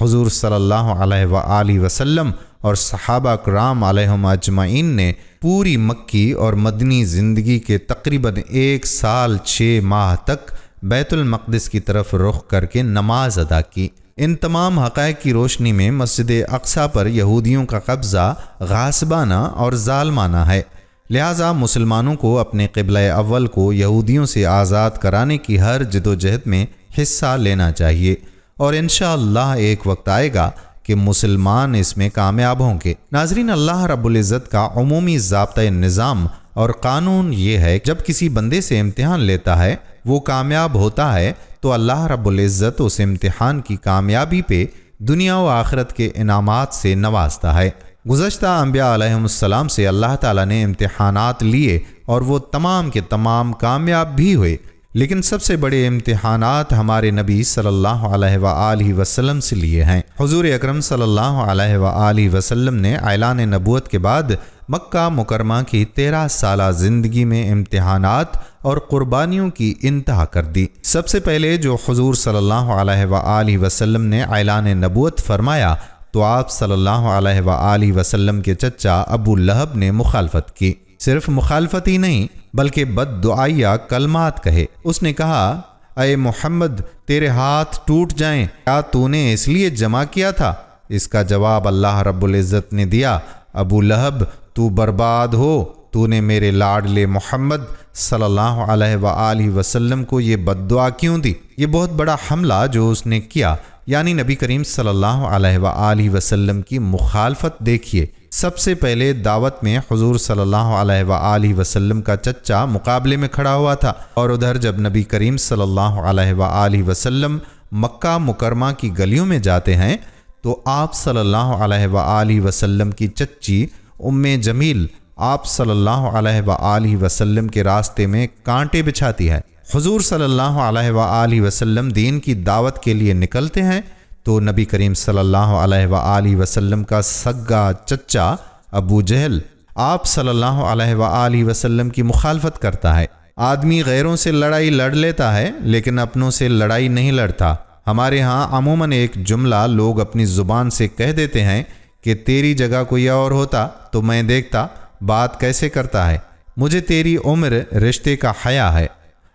حضور صلی اللہ علیہ وآلہ وسلم اور صحابہ کرام علیہم اجمعین نے پوری مکی اور مدنی زندگی کے تقریباً 1 سال 6 ماہ تک بیت المقدس کی طرف رخ کر کے نماز ادا کی۔ ان تمام حقائق کی روشنی میں مسجد اقصیٰ پر یہودیوں کا قبضہ غاصبانہ اور ظالمانہ ہے، لہٰذا مسلمانوں کو اپنے قبلہ اول کو یہودیوں سے آزاد کرانے کی ہر جدوجہد میں حصہ لینا چاہیے، اور انشاءاللہ ایک وقت آئے گا کہ مسلمان اس میں کامیاب ہوں گے۔ ناظرین، اللہ رب العزت کا عمومی ضابطۂ نظام اور قانون یہ ہے کہ جب کسی بندے سے امتحان لیتا ہے وہ کامیاب ہوتا ہے تو اللہ رب العزت اس امتحان کی کامیابی پہ دنیا و آخرت کے انعامات سے نوازتا ہے۔ گزشتہ انبیاء علیہم السلام سے اللہ تعالیٰ نے امتحانات لیے اور وہ تمام کے تمام کامیاب بھی ہوئے، لیکن سب سے بڑے امتحانات ہمارے نبی صلی اللہ علیہ وآلہ وسلم سے لیے ہیں۔ حضور اکرم صلی اللہ علیہ وآلہ وسلم نے اعلان نبوت کے بعد مکہ مکرمہ کی 13 سالہ زندگی میں امتحانات اور قربانیوں کی انتہا کر دی۔ سب سے پہلے جو حضور صلی اللہ علیہ وآلہ وسلم نے اعلان نبوت فرمایا تو آپ صلی اللہ علیہ وآلہ وسلم کے چچا ابو لہب نے مخالفت کی۔ صرف مخالفت ہی نہیں بلکہ بد دعائیہ کلمات کہے۔ اس نے کہا، اے محمد، تیرے ہاتھ ٹوٹ جائیں، کیا تو نے اس لیے جمع کیا تھا؟ اس کا جواب اللہ رب العزت نے دیا، ابو لہب تو برباد ہو، تو نے میرے لاڈلے محمد صلی اللہ علیہ وآلہ وسلم کو یہ بد دعا کیوں دی؟ یہ بہت بڑا حملہ جو اس نے کیا، یعنی نبی کریم صلی اللہ علیہ وآلہ وسلم کی مخالفت دیکھیے۔ سب سے پہلے دعوت میں حضور صلی اللہ علیہ وآلہ وسلم کا چچا مقابلے میں کھڑا ہوا تھا، اور ادھر جب نبی کریم صلی اللہ علیہ وآلہ وسلم مکہ مکرمہ کی گلیوں میں جاتے ہیں تو آپ صلی اللہ علیہ وآلہ وسلم کی چچی ام جمیل آپ صلی اللہ علیہ وآلہ وسلم کے راستے میں کانٹے بچھاتی ہے۔ حضور صلی اللہ علیہ وآلہ وسلم دین کی دعوت کے لیے نکلتے ہیں تو نبی کریم صلی اللہ علیہ وآلہ وسلم کا سگا چچا ابو جہل آپ صلی اللہ علیہ وآلہ وسلم کی مخالفت کرتا ہے۔ آدمی غیروں سے لڑائی لڑ لیتا ہے لیکن اپنوں سے لڑائی نہیں لڑتا۔ ہمارے ہاں عموماً ایک جملہ لوگ اپنی زبان سے کہہ دیتے ہیں کہ تیری جگہ کوئی اور ہوتا تو میں دیکھتا بات کیسے کرتا ہے، مجھے تیری عمر رشتے کا حیا ہے۔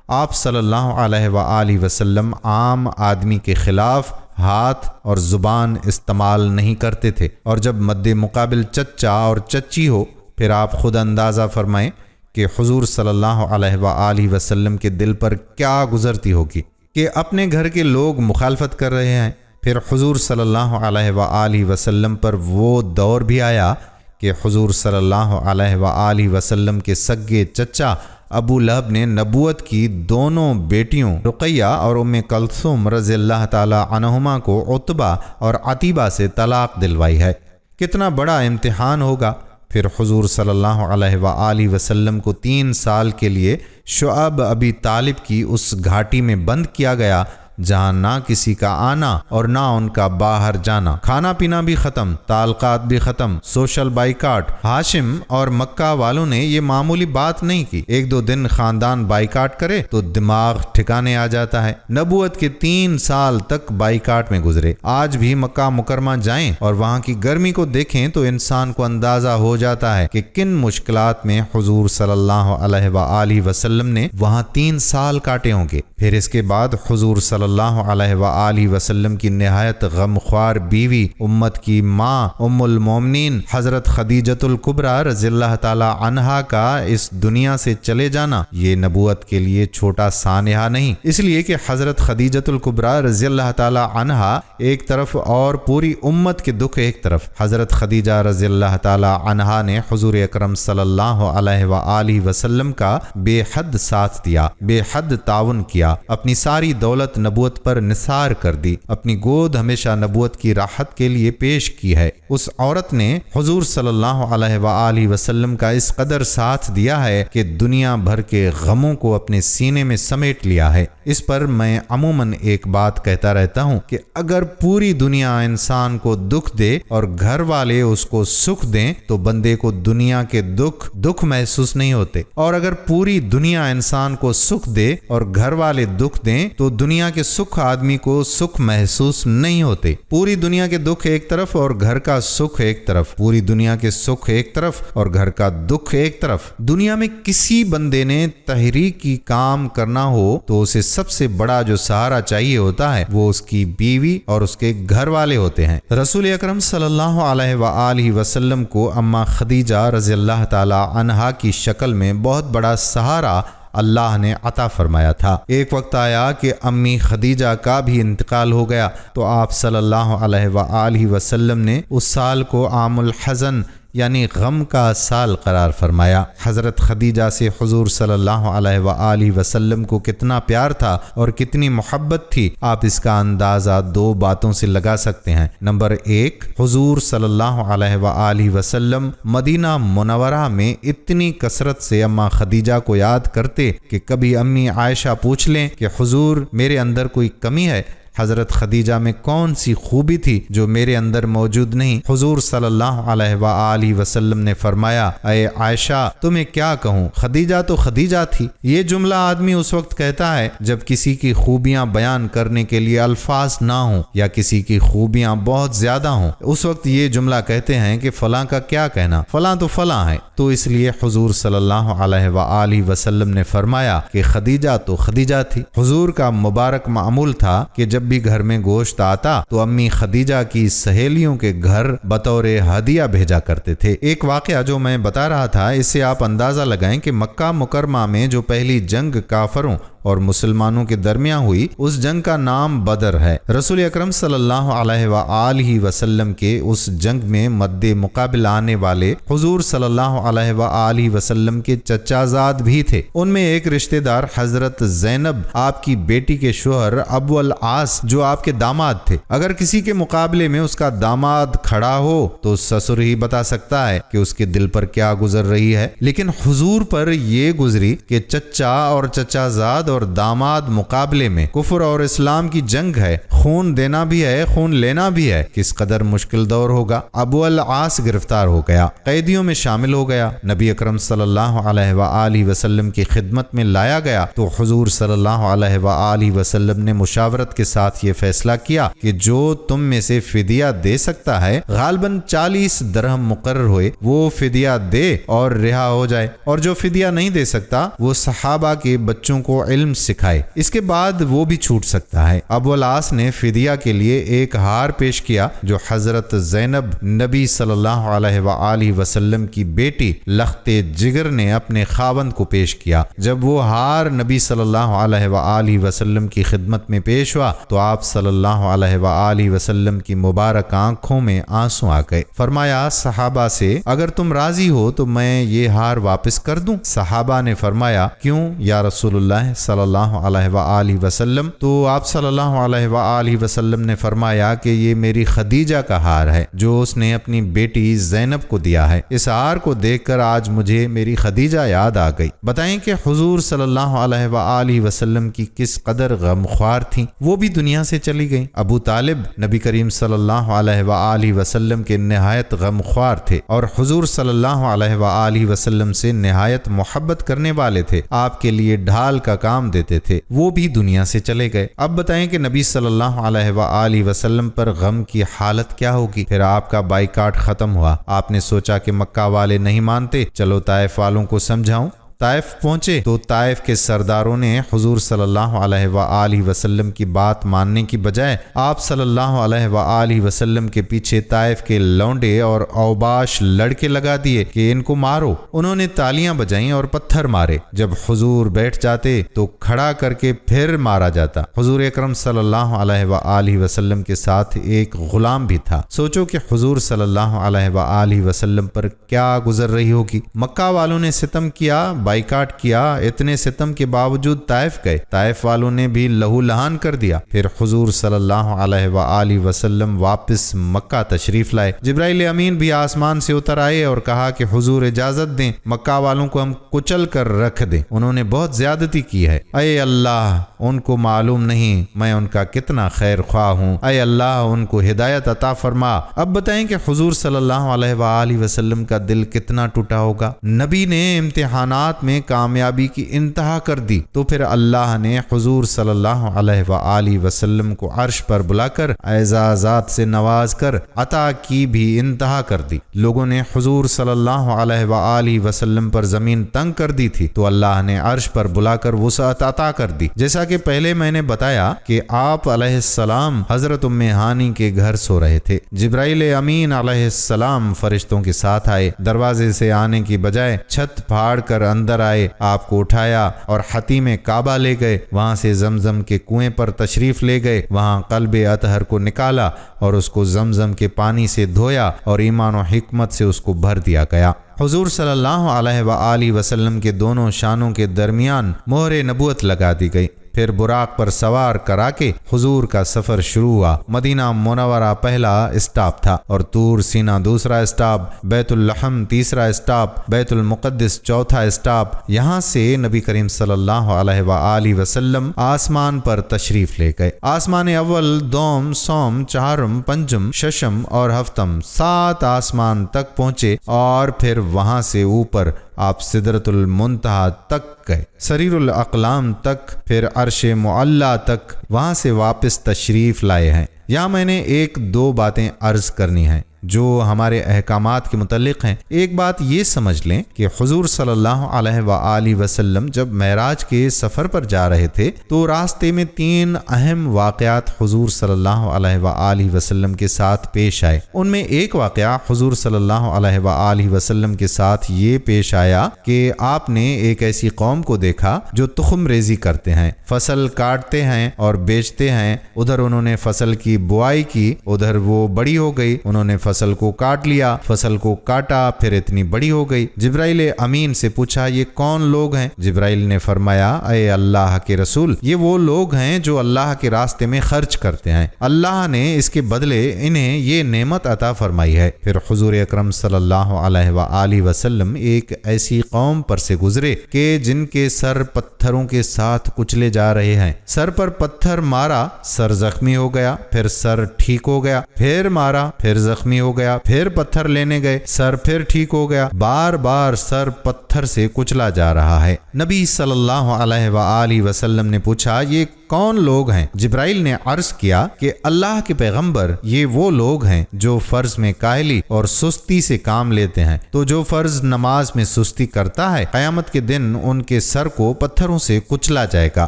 آپ صلی اللہ علیہ وآلہ وسلم عام آدمی کے خلاف ہاتھ اور زبان استعمال نہیں کرتے تھے، اور جب مد مقابل چچا اور چچی ہو پھر آپ خود اندازہ فرمائیں کہ حضور صلی اللہ علیہ وآلہ وسلم کے دل پر کیا گزرتی ہوگی کہ اپنے گھر کے لوگ مخالفت کر رہے ہیں۔ پھر حضور صلی اللہ علیہ وآلہ وسلم پر وہ دور بھی آیا کہ حضور صلی اللہ علیہ وآلہ وسلم کے سگے چچا ابو لہب نے نبوت کی دونوں بیٹیوں رقیہ اور ام کلثوم رضی اللہ تعالی عنہما کو عتبہ اور عتیبہ سے طلاق دلوائی ہے۔ کتنا بڑا امتحان ہوگا۔ پھر حضور صلی اللہ علیہ وآلہ وسلم کو 3 سال کے لیے شعب ابی طالب کی اس گھاٹی میں بند کیا گیا جہاں نہ کسی کا آنا اور نہ ان کا باہر جانا، کھانا پینا بھی ختم، تعلقات بھی ختم، سوشل بائیکاٹ۔ ہاشم اور مکہ والوں نے یہ معمولی بات نہیں کی، ایک دو دن خاندان بائیکاٹ کرے تو دماغ ٹھکانے آ جاتا ہے۔ نبوت کے 3 سال تک بائیکاٹ میں گزرے۔ آج بھی مکہ مکرمہ جائیں اور وہاں کی گرمی کو دیکھیں تو انسان کو اندازہ ہو جاتا ہے کہ کن مشکلات میں حضور صلی اللہ علیہ وآلہ وسلم نے وہاں 3 سال کاٹے ہوں گے۔ پھر اس کے بعد حضور صلی اللہ علیہ وآلہ وسلم کی نہایت غمخوار بیوی، امت کی ماں، ام المومنین حضرت خدیجۃ الکبریٰ رضی اللہ تعالی عنہا کا اس دنیا سے چلے جانا یہ نبوت کے لیے چھوٹا سانحہ نہیں، اس لیے کہ حضرت خدیجۃ الکبریٰ رضی اللہ تعالی عنہا ایک طرف اور پوری امت کے دکھ ایک طرف۔ حضرت خدیجہ رضی اللہ تعالی عنہا نے حضور اکرم صلی اللہ علیہ وآلہ وسلم کا بے حد ساتھ دیا، بے حد تعاون کیا، اپنی ساری دولت نبوت پر نثار کر دی، اپنی گود ہمیشہ نبوت کی راحت کے لیے پیش کی ہے۔ اس عورت نے حضور صلی اللہ علیہ وآلہ وسلم کا اس قدر ساتھ دیا ہے کہ دنیا بھر کے غموں کو اپنے سینے میں سمیٹ لیا ہے۔ اس پر میں عموماً ایک بات کہتا رہتا ہوں کہ اگر پوری دنیا انسان کو دکھ دے اور گھر والے اس کو سکھ دیں تو بندے کو دنیا کے دکھ محسوس نہیں ہوتے، اور اگر پوری دنیا انسان کو سکھ دے اور گھر والے دکھ دیں تو دنیا کے سکھ آدمی کو سکھ محسوس نہیں ہوتے۔ پوری دنیا کے دکھ ایک طرف اور گھر کا سکھ ایک طرف، پوری دنیا کے سکھ ایک طرف اور گھر کا دکھ ایک طرف۔ دنیا میں کسی بندے نے تحریک کی کام کرنا ہو تو اسے سب سے بڑا جو سہارا چاہیے ہوتا ہے وہ اس کی بیوی اور اس کے گھر والے ہوتے ہیں۔ رسول اکرم صلی اللہ علیہ وآلہ وسلم کو اماں خدیجہ رضی اللہ تعالی عنہا کی شکل میں بہت بڑا سہارا اللہ نے عطا فرمایا تھا۔ ایک وقت آیا کہ امی خدیجہ کا بھی انتقال ہو گیا تو آپ صلی اللہ علیہ وآلہ وسلم نے اس سال کو عام الحزن یعنی غم کا سال قرار فرمایا۔ حضرت خدیجہ سے حضور صلی اللہ علیہ وآلہ وسلم کو کتنا پیار تھا اور کتنی محبت تھی، آپ اس کا اندازہ 2 باتوں سے لگا سکتے ہیں۔ نمبر 1، حضور صلی اللہ علیہ وآلہ وسلم مدینہ منورہ میں اتنی کثرت سے اماں خدیجہ کو یاد کرتے کہ کبھی امی عائشہ پوچھ لیں کہ حضور میرے اندر کوئی کمی ہے، حضرت خدیجہ میں کون سی خوبی تھی جو میرے اندر موجود نہیں؟ حضور صلی اللہ علیہ وآلہ وسلم نے فرمایا، اے عائشہ تمہیں کیا کہوں، خدیجہ تو خدیجہ تھی۔ یہ جملہ آدمی اس وقت کہتا ہے جب کسی کی خوبیاں بیان کرنے کے لیے الفاظ نہ ہوں یا کسی کی خوبیاں بہت زیادہ ہوں، اس وقت یہ جملہ کہتے ہیں کہ فلاں کا کیا کہنا، فلاں تو فلاں ہے۔ تو اس لیے حضور صلی اللہ علیہ وآلہ وسلم نے فرمایا کہ خدیجہ تو خدیجہ تھی۔ حضور کا مبارک معمول تھا کہ جب بھی گھر میں گوشت آتا تو امی خدیجہ کی سہیلیوں کے گھر بطور ہدیہ بھیجا کرتے تھے۔ ایک واقعہ جو میں بتا رہا تھا اس سے آپ اندازہ لگائیں کہ مکہ مکرمہ میں جو پہلی جنگ کافروں اور مسلمانوں کے درمیان ہوئی اس جنگ کا نام بدر ہے۔ رسول اکرم صلی اللہ علیہ وآلہ وسلم کے اس جنگ میں مد مقابل آنے والے حضور صلی اللہ علیہ وآلہ وسلم کے چچا زاد بھی تھے۔ ان میں ایک رشتہ دار حضرت زینب آپ کی بیٹی کے شوہر ابو العاص جو آپ کے داماد تھے۔ اگر کسی کے مقابلے میں اس کا داماد کھڑا ہو تو سسر ہی بتا سکتا ہے کہ اس کے دل پر کیا گزر رہی ہے، لیکن حضور پر یہ گزری کہ چچا اور چچا زاد اور داماد مقابلے میں، کفر اور اسلام کی جنگ ہے، خون دینا بھی ہے خون لینا بھی ہے، کس قدر مشکل دور ہوگا۔ ابو العاص گرفتار ہو گیا، قیدیوں میں شامل ہو گیا، نبی اکرم صلی اللہ علیہ وآلہ وسلم کی خدمت میں لایا گیا تو حضور صلی اللہ علیہ وآلہ وسلم نے مشاورت کے ساتھ یہ فیصلہ کیا کہ جو تم میں سے فدیہ دے سکتا ہے، غالباً 40 درہم مقرر ہوئے، وہ فدیہ دے اور رہا ہو جائے، اور جو فدیہ نہیں دے سکتا وہ صحابہ کے بچوں کو علم سکھائے، اس کے بعد وہ بھی چھوٹ سکتا ہے۔ ابو العاص نے فدیہ کے لیے ایک ہار پیش کیا جو حضرت زینب نبی صلی اللہ علیہ وآلہ وسلم کی بیٹی لخت جگر نے اپنے خاوند کو پیش کیا۔ جب وہ ہار نبی صلی اللہ علیہ وآلہ وسلم کی خدمت میں پیش ہوا تو تو آپ صلی اللہ علیہ وآلہ وسلم کی مبارک آنکھوں میں آنسو آ گئے۔ فرمایا صحابہ سے اگر تم راضی ہو تو میں یہ ہار واپس کر دوں؟ صحابہ نے فرمایا کیوں یا رسول اللہ صلی اللہ علیہ وآلہ وسلم؟ تو آپ صلی اللہ علیہ وآلہ وسلم نے فرمایا کہ یہ میری خدیجہ کا ہار ہے جو اس نے اپنی بیٹی زینب کو دیا ہے۔ اس ہار کو دیکھ کر آج مجھے میری خدیجہ یاد آ گئی۔ بتائیں کہ حضور صلی اللہ علیہ وآلہ وسلم کی کس قدر غمخوار تھیں، وہ بھی دنیا سے چلی گئیں۔ ابو طالب نبی کریم صلی اللہ علیہ وآلہ وسلم کے نہایت غمخوار تھے اور حضور صلی اللہ علیہ وآلہ وسلم سے نہایت محبت کرنے والے تھے، آپ کے لیے ڈھال کا کام دیتے تھے، وہ بھی دنیا سے چلے گئے۔ اب بتائیں کہ نبی صلی اللہ علیہ وآلہ وسلم پر غم کی حالت کیا ہوگی؟ پھر آپ کا بائیکاٹ ختم ہوا، آپ نے سوچا کہ مکہ والے نہیں مانتے، چلو طائف والوں کو سمجھاؤں۔ طائف پہنچے تو طائف کے سرداروں نے حضور صلی اللہ علیہ وآلہ وسلم کی بات ماننے کی بجائے آپ صلی اللہ علیہ وآلہ وسلم کے پیچھے طائف کے لونڈے اور اوباش لڑکے لگا دیے کہ ان کو مارو۔ انہوں نے تالیاں بجائیں اور پتھر مارے۔ جب حضور بیٹھ جاتے تو کھڑا کر کے پھر مارا جاتا۔ حضور اکرم صلی اللہ علیہ وآلہ وسلم کے ساتھ ایک غلام بھی تھا۔ سوچو کہ حضور صلی اللہ علیہ وآلہ وسلم پر کیا گزر رہی ہوگی۔ مکہ والوں نے ستم کیا، بائیکاٹ کیا، اتنے ستم کے باوجود طائف گئے، طائف والوں نے بھی لہو لہان کر دیا۔ پھر حضور صلی اللہ علیہ وآلہ وسلم واپس مکہ تشریف لائے۔ جبرائیل امین بھی آسمان سے اتر آئے اور کہا کہ حضور اجازت دیں، مکہ والوں کو ہم کچل کر رکھ دیں، انہوں نے بہت زیادتی کی ہے۔ اے اللہ، ان کو معلوم نہیں میں ان کا کتنا خیر خواہ ہوں، اے اللہ ان کو ہدایت عطا فرما۔ اب بتائیں کہ حضور صلی اللہ علیہ وآلہ وسلم کا دل کتنا ٹوٹا ہوگا۔ نبی نے امتحانات میں کامیابی کی انتہا کر دی تو پھر اللہ نے حضور صلی اللہ علیہ وآلہ وسلم کو عرش پر بلا کر اعزازات سے نواز کر عطا کی بھی انتہا کر دی۔ لوگوں نے حضور صلی اللہ علیہ وآلہ وسلم پر زمین تنگ کر دی تھی تو اللہ نے عرش پر بلا کر وسعت عطا کر دی۔ جیسا کہ پہلے میں نے بتایا کہ آپ علیہ السلام حضرت ام ہانی کے گھر سو رہے تھے۔ جبرائیل امین علیہ السلام فرشتوں کے ساتھ آئے، دروازے سے آنے کی بجائے چھت پھاڑ کر اندر آئے، آپ کو اٹھایا اور حتیم کعبہ لے گئے، وہاں سے زمزم کے کنویں پر تشریف لے گئے، وہاں قلب اطہر کو نکالا اور اس کو زمزم کے پانی سے دھویا اور ایمان و حکمت سے اس کو بھر دیا گیا۔ حضور صلی اللہ علیہ وآلہ وسلم کے دونوں شانوں کے درمیان مہر نبوت لگا دی گئی۔ پھر براق پر سوار کرا کے حضور کا سفر شروع ہوا۔ مدینہ منورہ پہلا اسٹاپ تھا اور طور سینہ دوسرا اسٹاپ، بیت اللحم تیسرا اسٹاپ، بیت المقدس چوتھا اسٹاپ۔ یہاں سے نبی کریم صلی اللہ علیہ وآلہ وسلم آسمان پر تشریف لے گئے۔ آسمان اول، دوم، سوم، چہارم، پنجم، ششم اور ہفتم، 7 آسمان تک پہنچے اور پھر وہاں سے اوپر آپ سدرۃ المنتہا تک گئے، سریر الاقلام تک، پھر عرش معلی تک، وہاں سے واپس تشریف لائے ہیں۔ یہاں میں نے 1-2 باتیں عرض کرنی ہیں جو ہمارے احکامات کے متعلق ہیں۔ ایک بات یہ سمجھ لیں کہ حضور صلی اللہ علیہ وآلہ وسلم جب معراج کے سفر پر جا رہے تھے تو راستے میں 3 اہم واقعات حضور صلی اللہ علیہ وآلہ وسلم کے ساتھ پیش آئے۔ ان میں ایک واقعہ حضور صلی اللہ علیہ وآلہ وسلم کے ساتھ یہ پیش آیا کہ آپ نے ایک ایسی قوم کو دیکھا جو تخم ریزی کرتے ہیں، فصل کاٹتے ہیں اور بیچتے ہیں۔ ادھر انہوں نے فصل کی بوائی کی، ادھر وہ بڑی ہو گئی، انہوں نے فصل کو کاٹ لیا، فصل کو کاٹا، پھر اتنی بڑی ہو گئی۔ جبرائیل امین سے پوچھا یہ کون لوگ ہیں؟ جبرائیل نے فرمایا اے اللہ کے رسول، یہ وہ لوگ ہیں جو اللہ کے راستے میں خرچ کرتے ہیں، اللہ نے اس کے بدلے انہیں یہ نعمت عطا فرمائی ہے۔ پھر حضور اکرم صلی اللہ علیہ وآلہ وسلم ایک ایسی قوم پر سے گزرے کہ جن کے سر پتھروں کے ساتھ کچلے جا رہے ہیں۔ سر پر پتھر مارا، سر زخمی ہو گیا، پھر سر ٹھیک ہو گیا، پھر مارا، پھر زخمی ہو گیا، پھر پتھر لینے گئے، سر پھر ٹھیک ہو گیا، بار بار سر پتھر سے کچلا جا رہا ہے۔ نبی صلی اللہ علیہ وآلہ وسلم نے پوچھا یہ کون لوگ ہیں؟ جبرائیل نے عرض کیا کہ اللہ کے پیغمبر، یہ وہ لوگ ہیں جو فرض میں کاہلی اور سستی سے کام لیتے ہیں، تو جو فرض نماز میں سستی کرتا ہے قیامت کے دن ان کے سر کو پتھروں سے کچلا جائے گا۔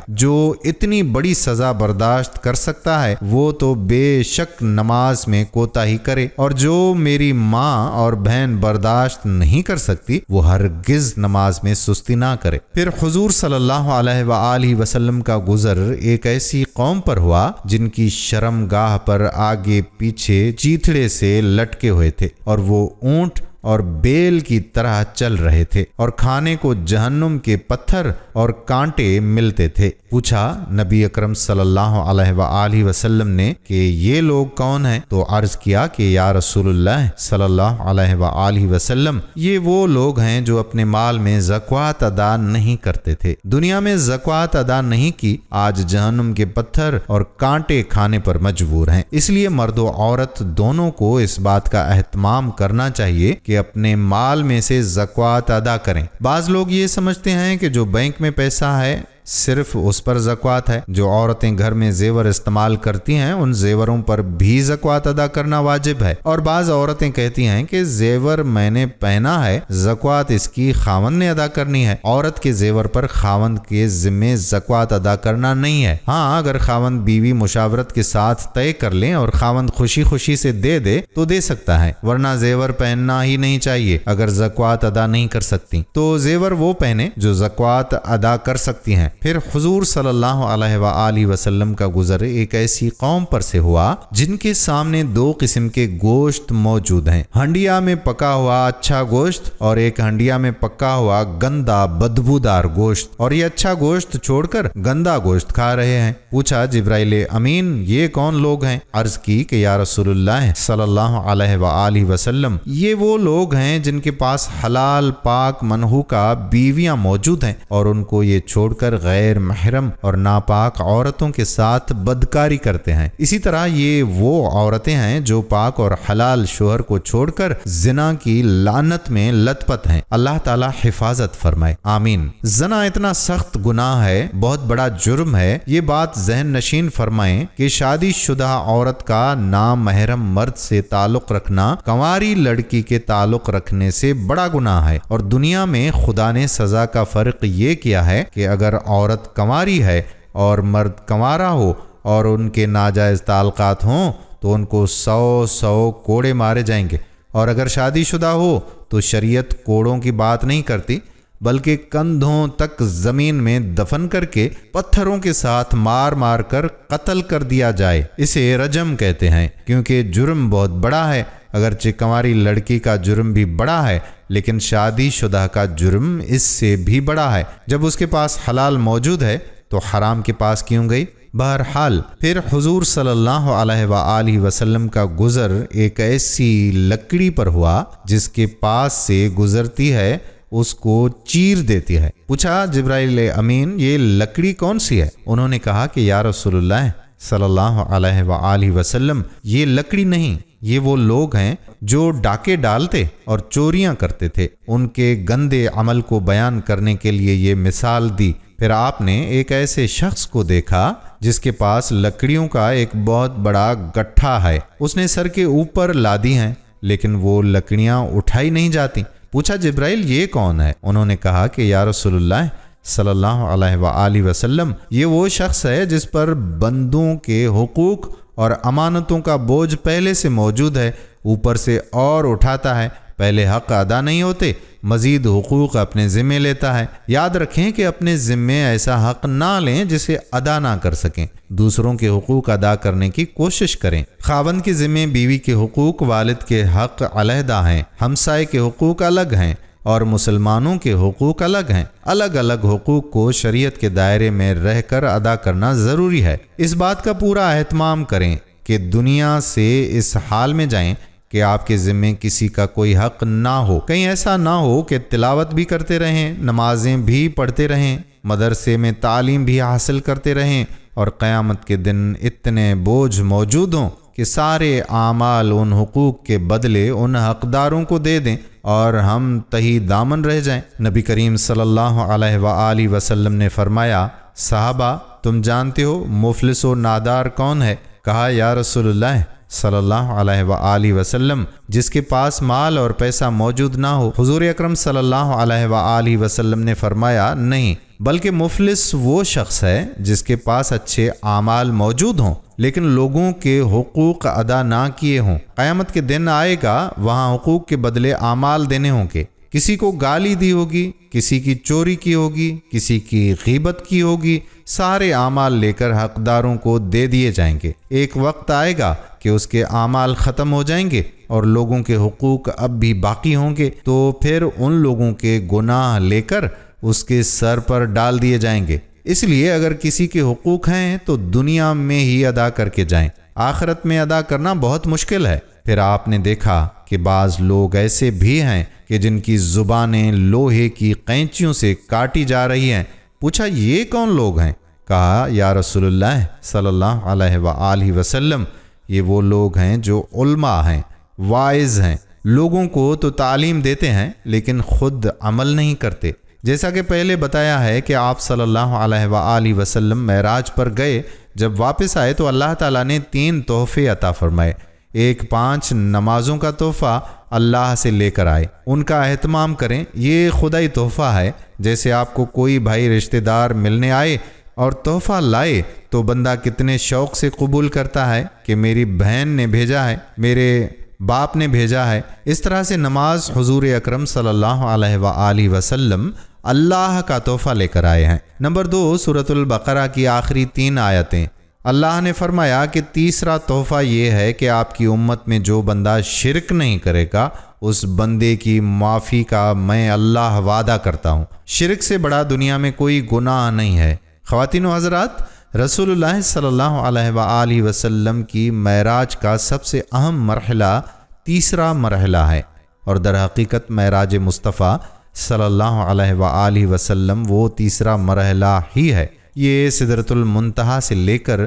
جو اتنی بڑی سزا برداشت کر سکتا ہے وہ تو بے شک نماز میں کوتاہی کرے، اور جو میری ماں اور بہن برداشت نہیں کر سکتی وہ ہرگز نماز میں سستی نہ کرے۔ پھر حضور صلی اللہ علیہ وآلہ وسلم کا گزر ایک ایسی قوم پر ہوا جن کی شرم گاہ پر آگے پیچھے چیتڑے سے لٹکے ہوئے تھے اور وہ اونٹ اور بیل کی طرح چل رہے تھے اور کھانے کو جہنم کے پتھر اور کانٹے ملتے تھے۔ پوچھا نبی اکرم صلی اللہ علیہ وآلہ وسلم نے کہ یہ لوگ کون ہیں؟ تو عرض کیا کہ یا رسول اللہ صلی اللہ علیہ وآلہ وسلم، یہ وہ لوگ ہیں جو اپنے مال میں زکوٰۃ ادا نہیں کرتے تھے، دنیا میں زکوٰۃ ادا نہیں کی، آج جہنم کے پتھر اور کانٹے کھانے پر مجبور ہیں۔ اس لیے مرد و عورت دونوں کو اس بات کا اہتمام کرنا چاہیے کہ اپنے مال میں سے زکوٰۃ ادا کریں۔ بعض لوگ یہ سمجھتے ہیں کہ جو بینک میں پیسہ ہے صرف اس پر زکوٰۃ ہے، جو عورتیں گھر میں زیور استعمال کرتی ہیں ان زیوروں پر بھی زکوٰۃ ادا کرنا واجب ہے، اور بعض عورتیں کہتی ہیں کہ زیور میں نے پہنا ہے، زکوٰۃ اس کی خاوند نے ادا کرنی ہے۔ عورت کے زیور پر خاوند کے ذمے زکوٰۃ ادا کرنا نہیں ہے۔ ہاں، اگر خاوند بیوی مشاورت کے ساتھ طے کر لیں اور خاوند خوشی خوشی سے دے دے تو دے سکتا ہے، ورنہ زیور پہننا ہی نہیں چاہیے۔ اگر زکوٰۃ ادا نہیں کر سکتی تو زیور وہ پہنے جو زکوٰۃ ادا کر سکتی ہیں۔ پھر حضور صلی اللہ علیہ وآلہ وسلم کا گزر ایک ایسی قوم پر سے ہوا جن کے سامنے دو قسم کے گوشت موجود ہیں، ہنڈیا میں پکا ہوا اچھا گوشت اور ایک ہنڈیا میں پکا ہوا گندا بدبودار گوشت، اور یہ اچھا گوشت چھوڑ کر گندا گوشت کھا رہے ہیں۔ پوچھا جبرائیل امین یہ کون لوگ ہیں؟ عرض کی کہ یا رسول اللہ صلی اللہ علیہ وآلہ وسلم، یہ وہ لوگ ہیں جن کے پاس حلال پاک منحوکہ بیویاں موجود ہیں اور ان کو یہ چھوڑ کر غیر محرم اور ناپاک عورتوں کے ساتھ بدکاری کرتے ہیں۔ اسی طرح یہ وہ عورتیں ہیں جو پاک اور حلال شوہر کو چھوڑ کر زنا کی لعنت میں لت پت ہیں۔ اللہ تعالی حفاظت فرمائے، آمین۔ زنا اتنا سخت گناہ ہے، بہت بڑا جرم ہے۔ یہ بات ذہن نشین فرمائیں کہ شادی شدہ عورت کا نامحرم مرد سے تعلق رکھنا کنواری لڑکی کے تعلق رکھنے سے بڑا گناہ ہے، اور دنیا میں خدا نے سزا کا فرق یہ کیا ہے کہ اگر عورت کنواری ہے اور مرد کنوارا ہو اور ان کے ناجائز تعلقات ہوں تو ان کو 100 کوڑے مارے جائیں گے، اور اگر شادی شدہ ہو تو شریعت کوڑوں کی بات نہیں کرتی بلکہ کندھوں تک زمین میں دفن کر کے پتھروں کے ساتھ مار مار کر قتل کر دیا جائے۔ اسے رجم کہتے ہیں کیونکہ جرم بہت بڑا ہے۔ اگرچہ کنواری لڑکی کا جرم بھی بڑا ہے لیکن شادی شدہ کا جرم اس سے بھی بڑا ہے۔ جب اس کے پاس حلال موجود ہے تو حرام کے پاس کیوں گئی؟ بہرحال پھر حضور صلی اللہ علیہ وآلہ وسلم کا گزر ایک ایسی لکڑی پر ہوا جس کے پاس سے گزرتی ہے اس کو چیر دیتی ہے۔ پوچھا جبرائیل امین یہ لکڑی کون سی ہے؟ انہوں نے کہا کہ یا رسول اللہ صلی اللہ علیہ وآلہ وسلم، یہ لکڑی نہیں، یہ وہ لوگ ہیں جو ڈاکے ڈالتے اور چوریاں کرتے تھے۔ ان کے گندے عمل کو بیان کرنے کے لیے یہ مثال دی۔ پھر آپ نے ایک ایسے شخص کو دیکھا جس کے پاس لکڑیوں کا ایک بہت بڑا گٹھا ہے، اس نے سر کے اوپر لادی ہیں لیکن وہ لکڑیاں اٹھائی نہیں جاتی۔ پوچھا جبرائیل یہ کون ہے؟ انہوں نے کہا کہ یا رسول اللہ صلی اللہ علیہ وآلہ وسلم، یہ وہ شخص ہے جس پر بندوں کے حقوق اور امانتوں کا بوجھ پہلے سے موجود ہے، اوپر سے اور اٹھاتا ہے۔ پہلے حق ادا نہیں ہوتے، مزید حقوق اپنے ذمے لیتا ہے۔ یاد رکھیں کہ اپنے ذمے ایسا حق نہ لیں جسے ادا نہ کر سکیں۔ دوسروں کے حقوق ادا کرنے کی کوشش کریں۔ خاوند کے ذمے بیوی کے حقوق، والد کے حق علیحدہ ہیں، ہمسائے کے حقوق الگ ہیں اور مسلمانوں کے حقوق الگ ہیں۔ الگ الگ حقوق کو شریعت کے دائرے میں رہ کر ادا کرنا ضروری ہے۔ اس بات کا پورا اہتمام کریں کہ دنیا سے اس حال میں جائیں کہ آپ کے ذمے کسی کا کوئی حق نہ ہو۔ کہیں ایسا نہ ہو کہ تلاوت بھی کرتے رہیں، نمازیں بھی پڑھتے رہیں، مدرسے میں تعلیم بھی حاصل کرتے رہیں، اور قیامت کے دن اتنے بوجھ موجود ہوں کہ سارے اعمال ان حقوق کے بدلے ان حقداروں کو دے دیں اور ہم تہی دامن رہ جائیں۔ نبی کریم صلی اللہ علیہ وآلہ وسلم نے فرمایا، صحابہ تم جانتے ہو مفلس و نادار کون ہے؟ کہا یا رسول اللہ صلی اللہ علیہ وآلہ وسلم، جس کے پاس مال اور پیسہ موجود نہ ہو۔ حضور اکرم صلی اللہ علیہ وآلہ وسلم نے فرمایا، نہیں، بلکہ مفلس وہ شخص ہے جس کے پاس اچھے اعمال موجود ہوں لیکن لوگوں کے حقوق ادا نہ کیے ہوں۔ قیامت کے دن آئے گا، وہاں حقوق کے بدلے اعمال دینے ہوں گے۔ کسی کو گالی دی ہوگی، کسی کی چوری کی ہوگی، کسی کی غیبت کی ہوگی، سارے اعمال لے کر حقداروں کو دے دیے جائیں گے۔ ایک وقت آئے گا کہ اس کے اعمال ختم ہو جائیں گے اور لوگوں کے حقوق اب بھی باقی ہوں گے، تو پھر ان لوگوں کے گناہ لے کر اس کے سر پر ڈال دیے جائیں گے۔ اس لیے اگر کسی کے حقوق ہیں تو دنیا میں ہی ادا کر کے جائیں، آخرت میں ادا کرنا بہت مشکل ہے۔ پھر آپ نے دیکھا کہ بعض لوگ ایسے بھی ہیں کہ جن کی زبانیں لوہے کی قینچیوں سے کاٹی جا رہی ہیں۔ پوچھا یہ کون لوگ ہیں؟ کہا یا رسول اللہ صلی اللہ علیہ وآلہ وسلم، یہ وہ لوگ ہیں جو علماء ہیں، واعظ ہیں، لوگوں کو تو تعلیم دیتے ہیں لیکن خود عمل نہیں کرتے۔ جیسا کہ پہلے بتایا ہے کہ آپ صلی اللہ علیہ وآلہ وسلم معراج پر گئے، جب واپس آئے تو اللہ تعالیٰ نے 3 تحفے عطا فرمائے۔ ایک 5 نمازوں کا تحفہ اللہ سے لے کر آئے، ان کا اہتمام کریں، یہ خدائی تحفہ ہے۔ جیسے آپ کو کوئی بھائی رشتہ دار ملنے آئے اور تحفہ لائے تو بندہ کتنے شوق سے قبول کرتا ہے کہ میری بہن نے بھیجا ہے، میرے باپ نے بھیجا ہے۔ اس طرح سے نماز حضور اکرم صلی اللہ علیہ وآلہ وسلم اللہ کا تحفہ لے کر آئے ہیں۔ نمبر 2، سورۃ البقرہ کی آخری 3 آیتیں۔ اللہ نے فرمایا کہ تیسرا تحفہ یہ ہے کہ آپ کی امت میں جو بندہ شرک نہیں کرے گا، اس بندے کی معافی کا میں اللہ وعدہ کرتا ہوں۔ شرک سے بڑا دنیا میں کوئی گناہ نہیں ہے۔ خواتین و حضرات، رسول اللہ صلی اللہ علیہ وآلہ وسلم کی معراج کا سب سے اہم مرحلہ تیسرا مرحلہ ہے، اور در حقیقت معراج مصطفیٰ صلی اللہ علیہ وآلہ وسلم وہ تیسرا مرحلہ ہی ہے۔ یہ سدرۃ المنتہا سے لے کر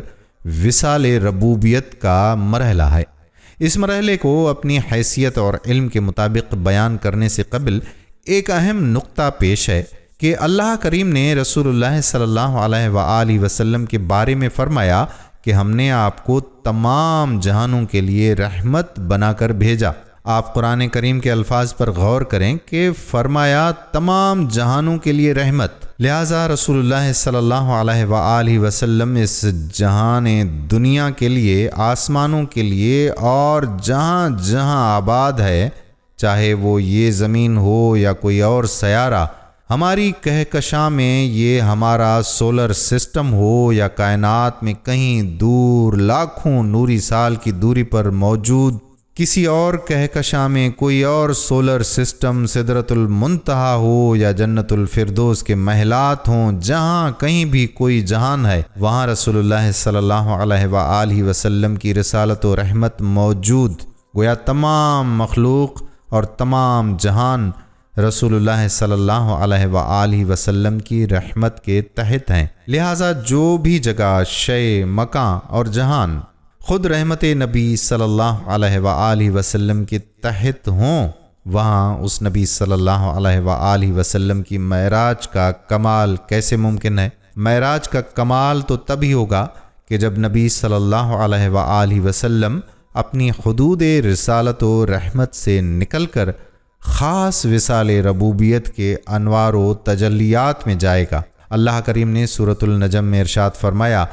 وصال ربوبیت کا مرحلہ ہے۔ اس مرحلے کو اپنی حیثیت اور علم کے مطابق بیان کرنے سے قبل ایک اہم نقطہ پیش ہے کہ اللہ کریم نے رسول اللہ صلی اللہ علیہ وآلہ وسلم کے بارے میں فرمایا کہ ہم نے آپ کو تمام جہانوں کے لیے رحمت بنا کر بھیجا۔ آپ قرآن کریم کے الفاظ پر غور کریں کہ فرمایا تمام جہانوں کے لیے رحمت، لہٰذا رسول اللہ صلی اللہ علیہ وآلہ وسلم اس جہان دنیا کے لیے، آسمانوں کے لیے اور جہاں جہاں آباد ہے، چاہے وہ یہ زمین ہو یا کوئی اور سیارہ، ہماری کہکشاں میں یہ ہمارا سولر سسٹم ہو یا کائنات میں کہیں دور لاکھوں نوری سال کی دوری پر موجود کسی اور کہکشاں میں کوئی اور سولر سسٹم، سدرۃ المنتہا ہو یا جنت الفردوس کے محلات ہوں، جہاں کہیں بھی کوئی جہان ہے، وہاں رسول اللہ صلی اللہ علیہ وآلہ وسلم کی رسالت و رحمت موجود۔ گویا تمام مخلوق اور تمام جہان رسول اللہ صلی اللہ علیہ وآلہ وسلم کی رحمت کے تحت ہیں، لہٰذا جو بھی جگہ، شے، مکان اور جہان خود رحمت نبی صلی اللہ علیہ وآلہ وسلم کے تحت ہوں، وہاں اس نبی صلی اللہ علیہ وآلہ وسلم کی معراج کا کمال کیسے ممکن ہے؟ معراج کا کمال تو تبھی ہوگا کہ جب نبی صلی اللہ علیہ وآلہ وسلم اپنی حدود رسالت و رحمت سے نکل کر خاص وصال ربوبیت کے انوار و تجلیات میں جائے گا۔ اللہ کریم نے سورۃ النجم میں ارشاد فرمایا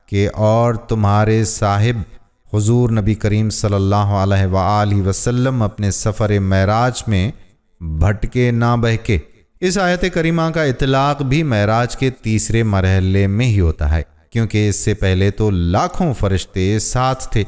کہ اور تمہارے صاحب حضور نبی کریم صلی اللہ علیہ وآلہ وسلم اپنے سفر معراج میں بھٹکے نہ بہکے۔ اس آیت کریمہ کا اطلاق بھی معراج کے تیسرے مرحلے میں ہی ہوتا ہے، کیونکہ اس سے پہلے تو لاکھوں فرشتے ساتھ تھے،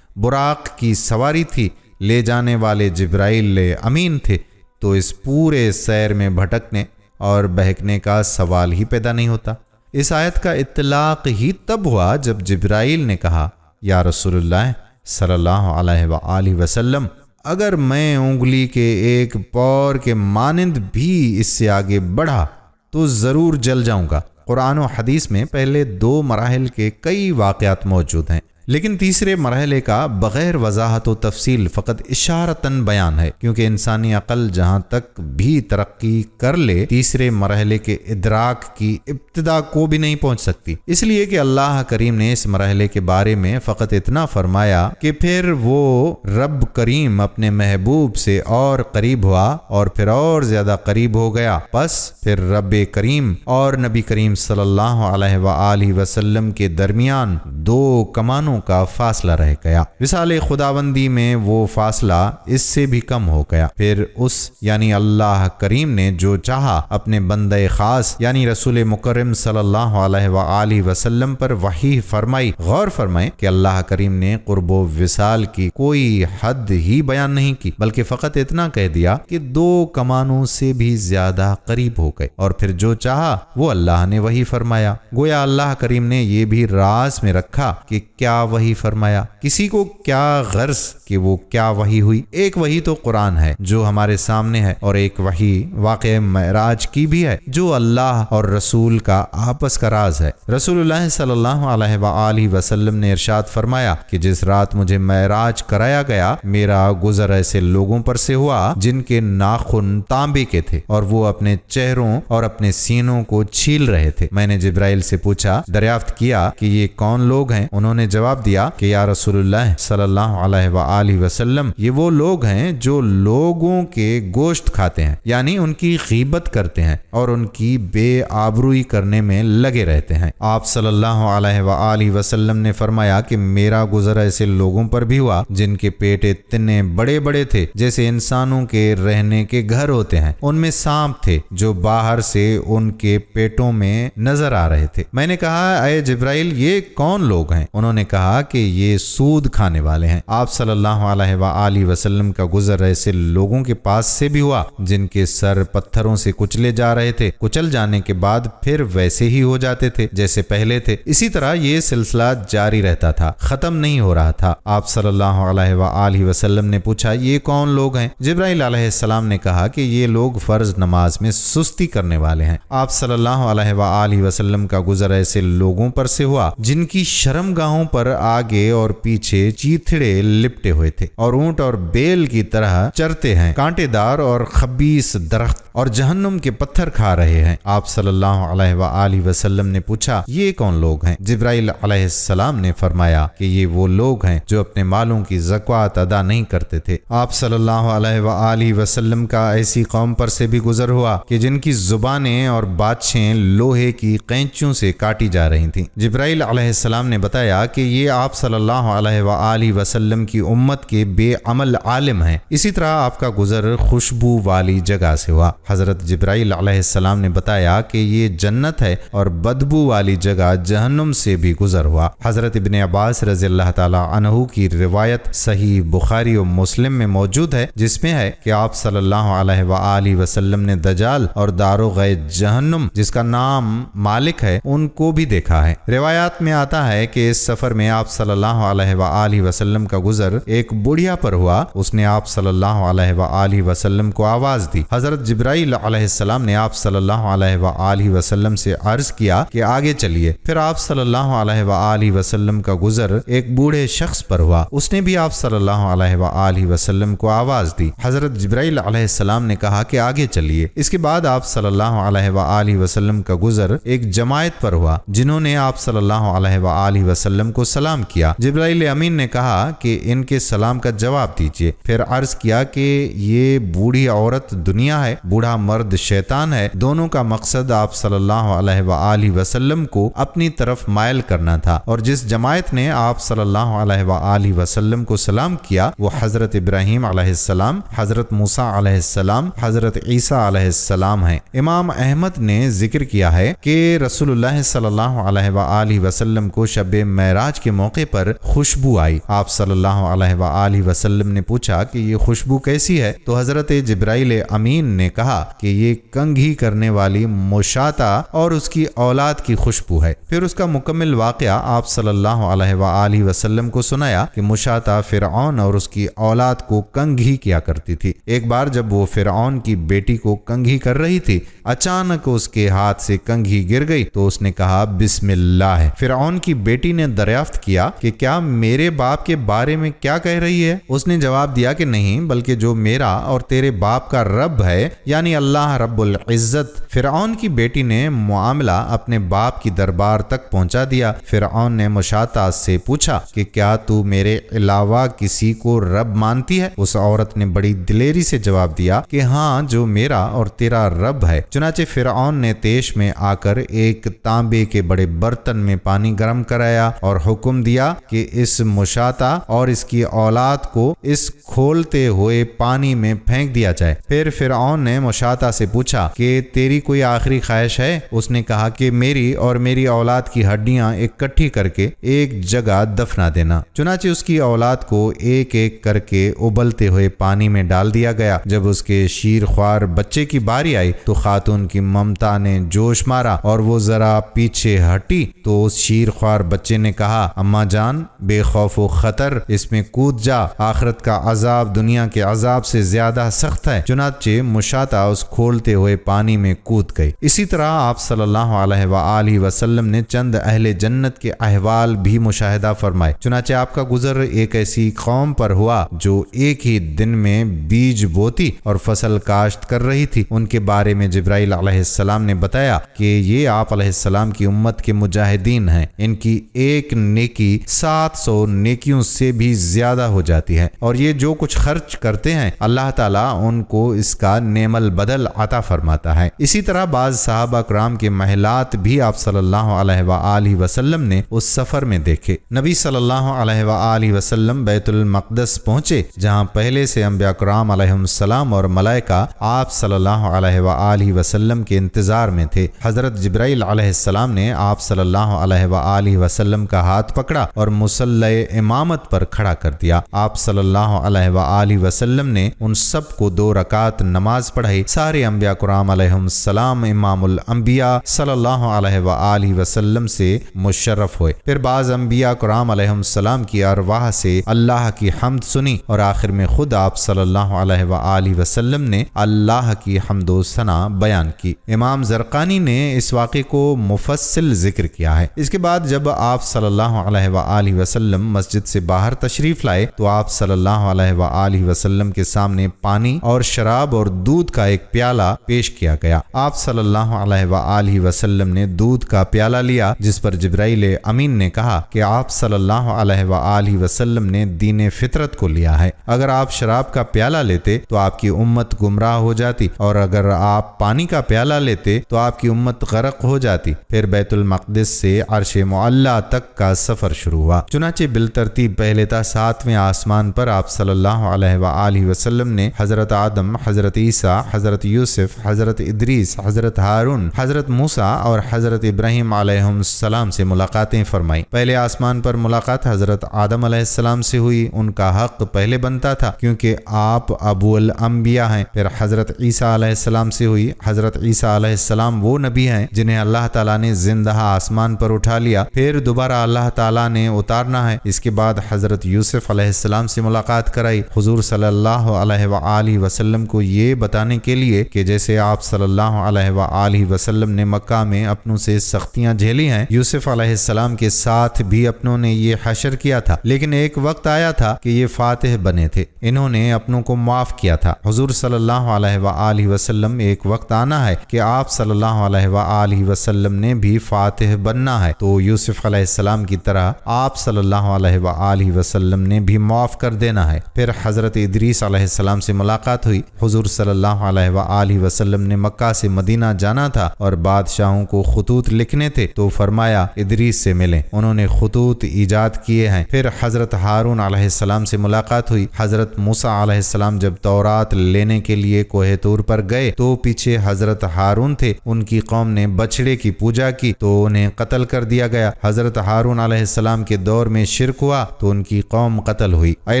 براق کی سواری تھی، لے جانے والے جبرائیل امین تھے، تو اس پورے سیر میں بھٹکنے اور بہکنے کا سوال ہی پیدا نہیں ہوتا۔ اس آیت کا اطلاق ہی تب ہوا جب جبرائیل نے کہا یا رسول اللہ صلی اللہ علیہ وآلہ وسلم، اگر میں انگلی کے ایک پور کے مانند بھی اس سے آگے بڑھا تو ضرور جل جاؤں گا۔ قرآن و حدیث میں پہلے 2 مراحل کے کئی واقعات موجود ہیں، لیکن تیسرے مرحلے کا بغیر وضاحت و تفصیل فقط اشارتاً بیان ہے، کیونکہ انسانی عقل جہاں تک بھی ترقی کر لے تیسرے مرحلے کے ادراک کی ابتدا کو بھی نہیں پہنچ سکتی۔ اس لیے کہ اللہ کریم نے اس مرحلے کے بارے میں فقط اتنا فرمایا کہ پھر وہ رب کریم اپنے محبوب سے اور قریب ہوا اور پھر اور زیادہ قریب ہو گیا، پس پھر رب کریم اور نبی کریم صلی اللہ علیہ وآلہ وسلم کے درمیان 2 کمانوں آسمانوں کا فاصلہ رہ گیا۔ وصال خداوندی میں وہ فاصلہ اس سے بھی کم ہو گیا۔ پھر اس یعنی اللہ کریم نے جو چاہا اپنے بندہ خاص یعنی رسول مکرم صلی اللہ علیہ وآلہ وسلم پر وحی فرمائی۔ غور فرمائیں کہ اللہ کریم نے قرب و وصال کی کوئی حد ہی بیان نہیں کی، بلکہ فقط اتنا کہہ دیا کہ 2 کمانوں سے بھی زیادہ قریب ہو گئے، اور پھر جو چاہا وہ اللہ نے وحی فرمایا۔ گویا اللہ کریم نے یہ بھی راز میں رکھا کہ کیا وحی فرمایا، کسی کو کیا غرض کہ وہ کیا وحی ہوئی۔ ایک وحی تو قرآن ہے جو ہمارے سامنے ہے، اور ایک وحی واقع معراج کی بھی ہے جو اللہ اور رسول کا آپس کا راز ہے۔ رسول اللہ صلی اللہ علیہ وآلہ وسلم نے ارشاد فرمایا کہ جس رات مجھے معراج کرایا گیا، میرا گزر ایسے لوگوں پر سے ہوا جن کے ناخن تانبے کے تھے اور وہ اپنے چہروں اور اپنے سینوں کو چھیل رہے تھے۔ میں نے جبرائیل سے پوچھا، دریافت کیا کہ یہ کون لوگ ہیں؟ انہوں نے جواب دیا کہ یا رسول اللہ صلی اللہ علیہ وآلہ وسلم، یہ وہ لوگ ہیں جو لوگوں کے گوشت کھاتے ہیں، یعنی ان کی غیبت کرتے ہیں اور ان کی بے آبروئی کرنے میں لگے رہتے ہیں۔ آپ صلی اللہ علیہ وآلہ وسلم نے فرمایا کہ میرا گزر ایسے لوگوں پر بھی ہوا جن کے پیٹ اتنے بڑے بڑے تھے جیسے انسانوں کے رہنے کے گھر ہوتے ہیں، ان میں سانپ تھے جو باہر سے ان کے پیٹوں میں نظر آ رہے تھے۔ میں نے کہا، اے جبرائیل، یہ کون لوگ ہیں؟ انہوں نے کہا کہ یہ سود کھانے والے ہیں۔ آپ صلی اللہ علیہ وآلہ وسلم کا گزر ایسے لوگوں کے پاس سے بھی ہوا جن کے سر پتھروں سے کچلے جا رہے تھے، کچل جانے کے بعد پھر ویسے ہی ہو جاتے تھے جیسے پہلے تھے۔ اسی طرح یہ سلسلہ جاری رہتا تھا، ختم نہیں ہو رہا تھا۔ آپ صلی اللہ علیہ وآلہ وسلم نے پوچھا، یہ کون لوگ ہیں؟ جبرائیل علیہ السلام نے کہا کہ یہ لوگ فرض نماز میں سستی کرنے والے ہیں۔ آپ صلی اللہ علیہ وآلہ وسلم کا گزر ایسے لوگوں پر سے ہوا جن کی شرم گاہوں پر آگے اور پیچھے چیتھڑے لپٹے ہوئے تھے اور اونٹ اور بیل کی طرح چرتے ہیں، کانٹے دار اور خبیث درخت اور جہنم کے پتھر کھا رہے ہیں۔ آپ صلی اللہ علیہ وآلہ وسلم نے پوچھا، یہ کون لوگ ہیں؟ جبرائیل علیہ السلام نے فرمایا کہ یہ وہ لوگ ہیں جو اپنے مالوں کی زکوٰۃ ادا نہیں کرتے تھے۔ آپ صلی اللہ علیہ وآلہ وسلم کا ایسی قوم پر سے بھی گزر ہوا کہ جن کی زبانیں اور باتیں لوہے کی قینچیوں سے کاٹی جا رہی تھیں۔ جبرائیل علیہ السلام نے بتایا کہ یہ آپ صلی اللہ علیہ وآلہ وسلم کی امت کے بے عمل عالم ہیں۔ اسی طرح آپ کا گزر خوشبو والی جگہ سے ہوا۔ حضرت جبرائیل علیہ السلام نے بتایا کہ یہ جنت ہے اور بدبو والی جگہ جہنم سے بھی گزر ہوا۔ حضرت ابن عباس رضی اللہ تعالی عنہ کی روایت صحیح بخاری و مسلم میں موجود ہے، جس میں ہے کہ آپ صلی اللہ علیہ وآلہ وسلم نے دجال اور داروغ جہنم جس کا نام مالک ہے ان کو بھی دیکھا ہے۔ روایات میں آتا ہے کہ اس سفر میں آپ صلی اللہ علیہ وآلہ وسلم کا گزر ایک بڑھیا پر ہوا۔ اس نے آپ صلی اللہ علیہ وآلہ وسلم کو آواز دی۔ حضرت جبرائیل علیہ السلام نے آپ صلی اللہ علیہ وآلہ وسلم سے عرض کیا کہ آگے چلیے۔ پھر آپ صلی اللہ علیہ وآلہ وسلم کا گزر ایک بوڑھے شخص پر ہوا۔ اس نے بھی آپ صلی اللہ علیہ وآلہ وسلم کو آواز دی۔ حضرت جبرائیل علیہ السلام نے کہا کہ آگے چلیے۔ اس کے بعد آپ صلی اللہ علیہ وآلہ وسلم کا گزر ایک جماعت پر ہوا جنہوں نے آپ صلی اللہ علیہ وآلہ وسلم کو سلام کیا۔ جبرائیل امین نے کہا کہ ان کے سلام کا جواب دیجیے۔ پھر عرض کیا کہ یہ بوڑھی عورت دنیا ہے، بوڑھا مرد شیطان ہے۔ دونوں کا مقصد آپ صلی اللہ علیہ وآلہ وسلم کو اپنی طرف مائل کرنا تھا، اور جس جماعت نے آپ صلی اللہ علیہ وآلہ وسلم کو سلام کیا وہ حضرت ابراہیم علیہ السلام، حضرت موسیٰ علیہ السلام، حضرت عیسیٰ علیہ السلام ہیں۔ امام احمد نے ذکر کیا ہے کہ رسول اللہ صلی اللہ علیہ وآلہ وسلم کو شب معراج کے موقع پر خوشبو آئی۔ آپ صلی اللہ علیہ وآلہ وسلم نے پوچھا کہ یہ خوشبو کیسی ہے؟ تو حضرت جبرائیل امین نے کہا کہ یہ کنگھی کرنے والی مشاطہ اور اس کی اولاد کی خوشبو ہے۔ پھر اس کا مکمل واقعہ آپ صلی اللہ علیہ وآلہ وسلم کو سنایا کہ مشاطہ فرعون اور اس کی اولاد کو کنگھی کیا کرتی تھی۔ ایک بار جب وہ فرعون کی بیٹی کو کنگھی کر رہی تھی، اچانک اس کے ہاتھ سے کنگھی گر گئی تو اس نے کہا بسم اللہ۔ فرعون کی بیٹی نے دریافت کیا کہ کیا میرے باپ کے بارے میں کیا کہہ رہی ہے؟ اس نے جواب دیا کہ نہیں، بلکہ جو میرا اور تیرے باپ کا رب ہے یعنی اللہ رب العزت۔ فرعون کی بیٹی نے معاملہ اپنے باپ کی دربار تک پہنچا دیا۔ فرعون نے مشاطہ سے پوچھا کہ کیا تو میرے علاوہ کسی کو رب مانتی ہے؟ اس عورت نے بڑی دلیری سے جواب دیا کہ ہاں، جو میرا اور تیرا رب ہے۔ چنانچہ فرعون نے تیش میں آ کر ایک تانبے کے بڑے برتن میں پانی گرم کرایا اور حکم حکم دیا کہ اس مشاطہ اور اس کی اولاد کو اس کھولتے ہوئے پانی میں پھینک دیا جائے۔ پھر فرعون نے مشاطہ سے پوچھا کہ تیری کوئی آخری خواہش ہے؟ اس نے کہا کہ میری اور میری اولاد کی ہڈیاں اکٹھی کر کے ایک جگہ دفنا دینا۔ چنانچہ اس کی اولاد کو ایک ایک کر کے ابلتے ہوئے پانی میں ڈال دیا گیا۔ جب اس کے شیر خوار بچے کی باری آئی تو خاتون کی ممتا نے جوش مارا اور وہ ذرا پیچھے ہٹی تو اس شیر خوار بچے نے کہا، اماں جان بے خوف و خطر اس میں کود جا، آخرت کا عذاب دنیا کے عذاب سے زیادہ سخت ہے۔ چنانچہ مشاطہ اس کھولتے ہوئے پانی میں کود گئی۔ اسی طرح آپ صلی اللہ علیہ وآلہ وسلم نے چند اہل جنت کے احوال بھی مشاہدہ فرمائے۔ چنانچہ آپ کا گزر ایک ایسی قوم پر ہوا جو ایک ہی دن میں بیج بوتی اور فصل کاشت کر رہی تھی۔ ان کے بارے میں جبرائیل علیہ السلام نے بتایا کہ یہ آپ علیہ السلام کی امت کے مجاہدین ہیں، ان کی ایک نیکی 700 نیکیوں سے بھی زیادہ ہو جاتی ہے، اور یہ جو کچھ خرچ کرتے ہیں اللہ تعالیٰ ان کو اس کا نعم البدل عطا فرماتا ہے۔ اسی طرح بعض صحابہ کرام کے محلات بھی آپ صلی اللہ علیہ وآلہ وسلم نے اس سفر میں دیکھے۔ نبی صلی اللہ علیہ وآلہ وسلم بیت المقدس پہنچے، جہاں پہلے سے انبیاء کرام علیہم السلام اور ملائکہ آپ صلی اللہ علیہ وآلہ وسلم کے انتظار میں تھے۔ حضرت جبرائیل علیہ السلام نے آپ صلی اللہ علیہ وآلہ وسلم کا ہاتھ پکڑا اور مصلی امامت پر کھڑا کر دیا۔ آپ صلی اللہ علیہ وآلہ وسلم نے ان سب کو 2 رکعت نماز پڑھائی۔ سارے انبیاء کرام علیہم السلام امام الانبیاء صلی اللہ علیہ وآلہ وسلم سے مشرف ہوئے۔ پھر بعض انبیاء کرام علیہم السلام کی ارواح سے اللہ کی حمد سنی، اور آخر میں خود آپ صلی اللہ علیہ وآلہ وسلم نے اللہ کی حمد و ثنا بیان کی۔ امام زرقانی نے اس واقعے کو مفصل ذکر کیا ہے۔ اس کے بعد جب آپ صلی اللہ علیہ وآلہ وسلم مسجد سے باہر تشریف لائے تو آپ صلی اللہ علیہ وآلہ وسلم کے سامنے پانی اور شراب اور دودھ کا ایک پیالہ پیش کیا گیا۔ آپ صلی اللہ علیہ وآلہ وسلم نے دودھ کا پیالہ لیا، جس پر جبرائیل امین نے کہا کہ آپ صلی اللہ علیہ وآلہ وسلم نے دین فطرت کو لیا ہے۔ اگر آپ شراب کا پیالہ لیتے تو آپ کی امت گمراہ ہو جاتی، اور اگر آپ پانی کا پیالہ لیتے تو آپ کی امت غرق ہو جاتی۔ پھر بیت المقدس سے عرش معلی تک کا سفر شروع ہوا۔ چنانچہ بالترتیب پہلے تا 7ویں آسمان پر آپ صلی اللہ علیہ وآلہ وسلم نے حضرت آدم، حضرت عیسیٰ، حضرت یوسف، حضرت ادریس، حضرت ہارون، حضرت موسیٰ اور حضرت ابراہیم علیہ السلام سے ملاقاتیں فرمائی۔ پہلے آسمان پر ملاقات حضرت آدم علیہ السلام سے ہوئی، ان کا حق پہلے بنتا تھا کیونکہ آپ ابو الانبیاء ہیں۔ پھر حضرت عیسیٰ علیہ السلام سے ہوئی۔ حضرت عیسیٰ علیہ السلام وہ نبی ہیں جنہیں اللہ تعالیٰ نے زندہ آسمان پر اٹھا لیا، پھر دوبارہ اللہ تعالیٰ نے اتارنا ہے۔ اس کے بعد حضرت یوسف علیہ السلام سے ملاقات کرائی حضور صلی اللہ علیہ وآلہ وسلم کو یہ بتانے کے لیے کہ جیسے آپ صلی اللہ علیہ وآلہ وسلم نے مکہ میں اپنوں سے سختیاں جھیلی ہیں، یوسف علیہ السلام کے ساتھ بھی اپنوں نے یہ حشر کیا تھا، لیکن ایک وقت آیا تھا کہ یہ فاتح بنے تھے، انہوں نے اپنوں کو معاف کیا تھا۔ حضور صلی اللہ علیہ وآلہ وسلم ایک وقت آنا ہے کہ آپ صلی اللہ علیہ وآلہ وسلم نے بھی فاتح بننا ہے، تو یوسف علیہ السلام کی طرح آپ صلی اللہ علیہ وآلہ وسلم نے بھی معاف کر دینا ہے۔ پھر حضرت ادریس علیہ السلام سے ملاقات ہوئی۔ حضور صلی اللہ علیہ وآلہ وسلم نے مکہ سے مدینہ جانا تھا اور بادشاہوں کو خطوط لکھنے تھے، تو فرمایا ادریس سے ملیں، انہوں نے خطوط ایجاد کیے ہیں۔ پھر حضرت ہارون علیہ السلام سے ملاقات ہوئی۔ حضرت موسیٰ علیہ السلام جب تورات لینے کے لیے کوہ طور پر گئے تو پیچھے حضرت ہارون تھے، ان کی قوم نے بچڑے کی پوجا کی تو انہیں قتل کر دیا گیا۔ حضرت ہارون علیہ السلام کے دور میں شرک ہوا تو ان کی قوم قتل ہوئی۔ اے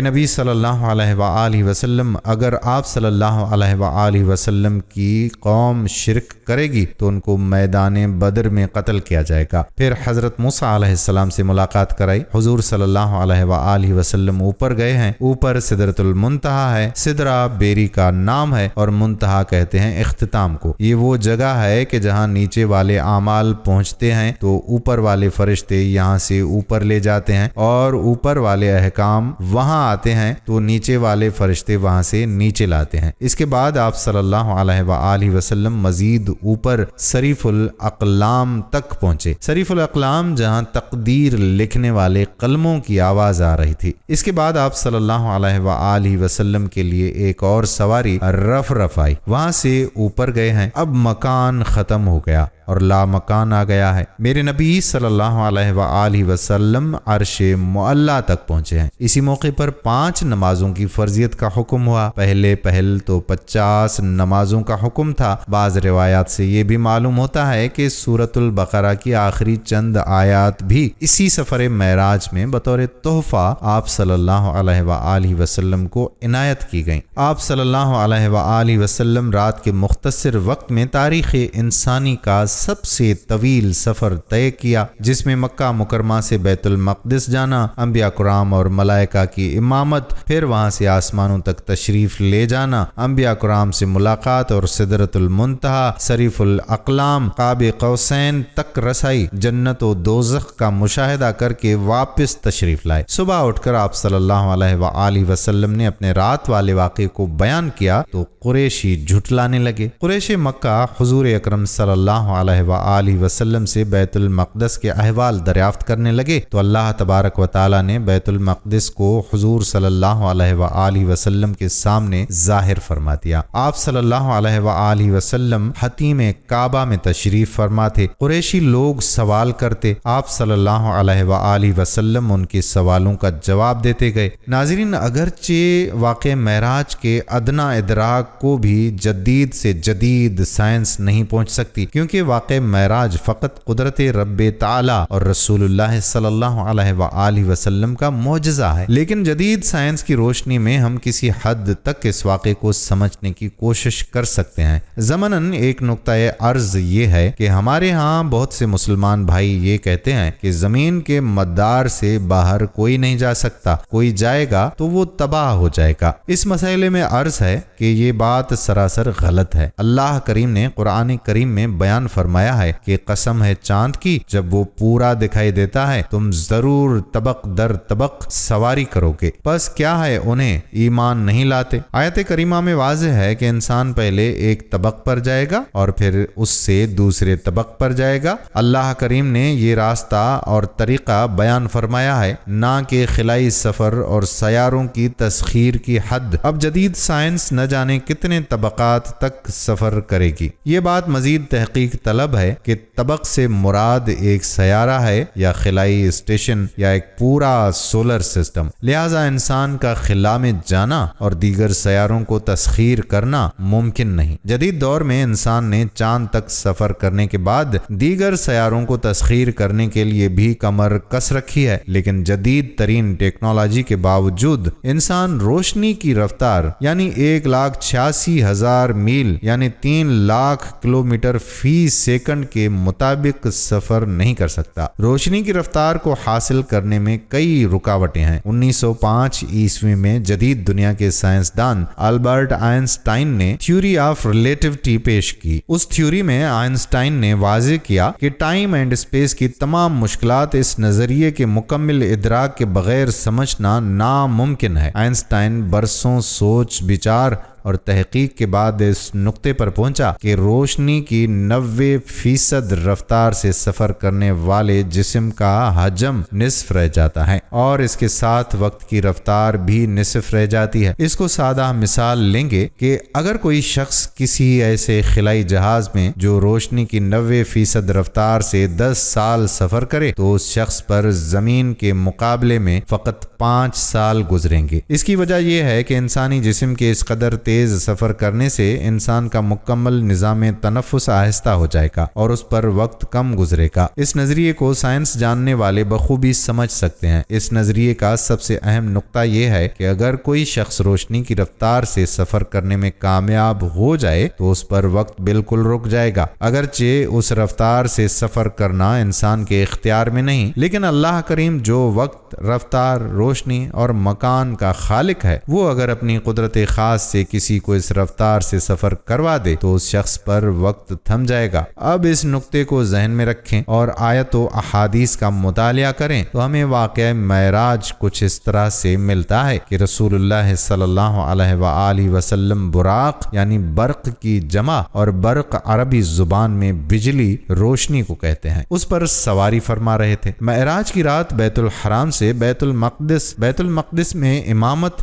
نبی صلی اللہ علیہ وآلہ وسلم، اگر آپ صلی اللہ علیہ وآلہ وسلم کی قوم شرک کرے گی تو ان کو میدان بدر میں قتل کیا جائے گا۔ پھر حضرت موسیٰ علیہ السلام سے ملاقات کرائی۔ حضور صلی اللہ علیہ وآلہ وسلم اوپر گئے ہیں، اوپر سدرۃ المنتہا ہے، سدرہ بیری کا نام ہے اور منتہا کہتے ہیں اختتام کو۔ یہ وہ جگہ ہے کہ جہاں نیچے والے اعمال پہنچتے ہیں تو اوپر والے فرشتے یہاں سے اوپر لے جاتے ہیں، اور اوپر والے احکام وہاں آتے ہیں تو نیچے والے فرشتے وہاں سے نیچے لاتے ہیں۔ اس کے بعد آپ صلی اللہ علیہ وآلہ وسلم مزید اوپر صریف الاقلام تک پہنچے۔ صریف الاقلام جہاں تقدیر لکھنے والے قلموں کی آواز آ رہی تھی۔ اس کے بعد آپ صلی اللہ علیہ وآلہ وسلم کے لیے ایک اور سواری رف آئی، وہاں سے اوپر گئے ہیں۔ اب مکان ختم ہو گیا، اور لامکان آ گیا ہے۔ میرے نبی صلی اللہ علیہ وآلہ وسلم عرش معلی تک پہنچے ہیں۔ اسی موقع پر 5 نمازوں کی فرضیت کا حکم ہوا۔ پہل تو 50 نمازوں کا حکم تھا۔ بعض روایات سے یہ بھی معلوم ہوتا ہے کہ سورۃ البقرہ کی آخری چند آیات بھی اسی سفر معراج میں بطور تحفہ آپ صلی اللہ علیہ وآلہ وسلم کو عنایت کی گئیں۔ آپ صلی اللہ علیہ وآلہ وسلم رات کے مختصر وقت میں تاریخ انسانی کا سب سے طویل سفر طے کیا، جس میں مکہ مکرمہ سے بیت المقدس جانا، انبیاء کرام اور ملائکہ کی امامت، پھر وہاں سے آسمانوں تک تشریف لے جانا، انبیاء کرام سے ملاقات اور سدرۃ المنتہا، صریف الاقلام، قاب قوسین تک رسائی، جنت و دوزخ کا مشاہدہ کر کے واپس تشریف لائے۔ صبح اٹھ کر آپ صلی اللہ علیہ وآلہ وسلم نے اپنے رات والے واقعے کو بیان کیا تو قریشی جھٹلانے لگے۔ قریش مکہ حضور اکرم صلی اللہ علیہ وآلہ وسلم سے بیت المقدس کے احوال دریافت کرنے لگے تو اللہ تبارک و تعالی نے بیت المقدس کو حضور صلی اللہ علیہ وآلہ وسلم کے سامنے ظاہر فرما دیا۔ آپ صلی اللہ علیہ وآلہ وسلم حتیم کعبہ میں تشریف فرما تھے۔ قریشی لوگ سوال کرتے، آپ صلی اللہ علیہ وآلہ وسلم ان کے سوالوں کا جواب دیتے گئے۔ ناظرین، اگرچہ واقع معراج کے ادنا ادراک کو بھی جدید سے جدید سائنس نہیں پہنچ سکتی، کیونکہ واقع معراج فقط قدرت رب تعالی اور رسول اللہ صلی اللہ علیہ وآلہ وسلم کا معجزہ ہے۔ لیکن جدید سائنس کی روشنی میں ہم کسی حد تک اس واقعے کو سمجھنے کی کوشش کر سکتے ہیں۔ ضمناً ایک نقطہ عرض یہ ہے کہ ہمارے ہاں بہت سے مسلمان بھائی یہ کہتے ہیں کہ زمین کے مدار سے باہر کوئی نہیں جا سکتا، کوئی جائے گا تو وہ تباہ ہو جائے گا۔ اس مسئلے میں عرض ہے کہ یہ بات سراسر غلط ہے۔ اللہ کریم نے قرآن کریم میں بیان فرمایا ہے کہ قسم ہے چاند کی، جب وہ پورا دکھائی دیتا ہے تم ضرور طبق در طبق سواری کرو گے، بس کیا ہے انہیں ایمان نہیں لاتے۔ آیت کریمہ میں واضح ہے کہ انسان پہلے ایک طبق پر جائے گا اور پھر اس سے دوسرے طبق پر جائے گا۔ اللہ کریم نے یہ راستہ اور طریقہ بیان فرمایا ہے، نہ کہ خلائی سفر اور سیاروں کی تسخیر کی حد۔ اب جدید سائنس نہ جانے کتنے طبقات تک سفر کرے گی۔ یہ بات مزید تحقیق طلب ہے کہ طبق سے مراد ایک سیارہ ہے یا خلائی اسٹیشن یا ایک پورا سولر سسٹم۔ لہٰذا انسان کا خلا میں جانا اور دیگر سیاروں کو تسخیر کرنا ممکن نہیں۔ جدید دور میں انسان نے چاند تک سفر کرنے کے بعد دیگر سیاروں کو تسخیر کرنے کے لیے بھی کمر کس رکھی ہے، لیکن جدید ترین ٹیکنالوجی کے باوجود انسان روشنی کی رفتار یعنی 1,86,000 میل یعنی 3 لاکھ کلومیٹر فی سیکنڈ کے مطابق سفر نہیں کر سکتا۔ روشنی کی رفتار کو حاصل کرنے میں کئی رکاوٹیں ہیں۔ 1905 عیسوی میں جدید دنیا کے سائنسدان البرٹ آئنسٹائن نے تھیوری آف ریلیٹیوٹی پیش کی۔ اس تھیوری میں آئنسٹائن نے واضح کیا کہ ٹائم اینڈ اسپیس کی تمام مشکلات اس نظریے کے مکمل ادراک کے بغیر سمجھنا ناممکن ہے۔ آئنسٹائن برسوں سوچ بچار اور تحقیق کے بعد اس نقطے پر پہنچا کہ روشنی کی 90% رفتار سے سفر کرنے والے جسم کا حجم نصف رہ جاتا ہے اور اس کے ساتھ وقت کی رفتار بھی نصف رہ جاتی ہے۔ اس کو سادہ مثال لیں گے کہ اگر کوئی شخص کسی ایسے خلائی جہاز میں جو روشنی کی 90% رفتار سے 10 سال سفر کرے تو اس شخص پر زمین کے مقابلے میں فقط 5 سال گزریں گے۔ اس کی وجہ یہ ہے کہ انسانی جسم کے اس قدر تیز سفر کرنے سے انسان کا مکمل نظام تنفس آہستہ ہو جائے گا اور اس پر وقت کم گزرے گا۔ اس نظریے کو سائنس جاننے والے بخوبی سمجھ سکتے ہیں۔ اس نظریے کا سب سے اہم نقطہ یہ ہے کہ اگر کوئی شخص روشنی کی رفتار سے سفر کرنے میں کامیاب ہو جائے تو اس پر وقت بالکل رک جائے گا، اگرچہ اس رفتار سے سفر کرنا انسان کے اختیار میں نہیں، لیکن اللہ کریم جو وقت، رفتار، روشنی اور مکان کا خالق ہے، وہ اگر اپنی قدرت خاص سے کسی کو اس رفتار سے سفر کروا دے تو اس شخص پر وقت تھم جائے گا۔ اب اس نقطے کو ذہن میں رکھیں اور آیت و احادیث کا مطالعہ کریں تو ہمیں واقعہ معراج کچھ اس طرح سے ملتا ہے کہ رسول اللہ صلی اللہ علیہ وآلہ وسلم براق یعنی برق کی جمع، اور برق عربی زبان میں بجلی، روشنی کو کہتے ہیں، اس پر سواری فرما رہے تھے۔ معراج کی رات بیت الحرام سے بیت المقدس میں امامت،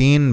3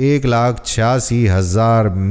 1,86,000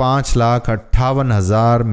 5,58,000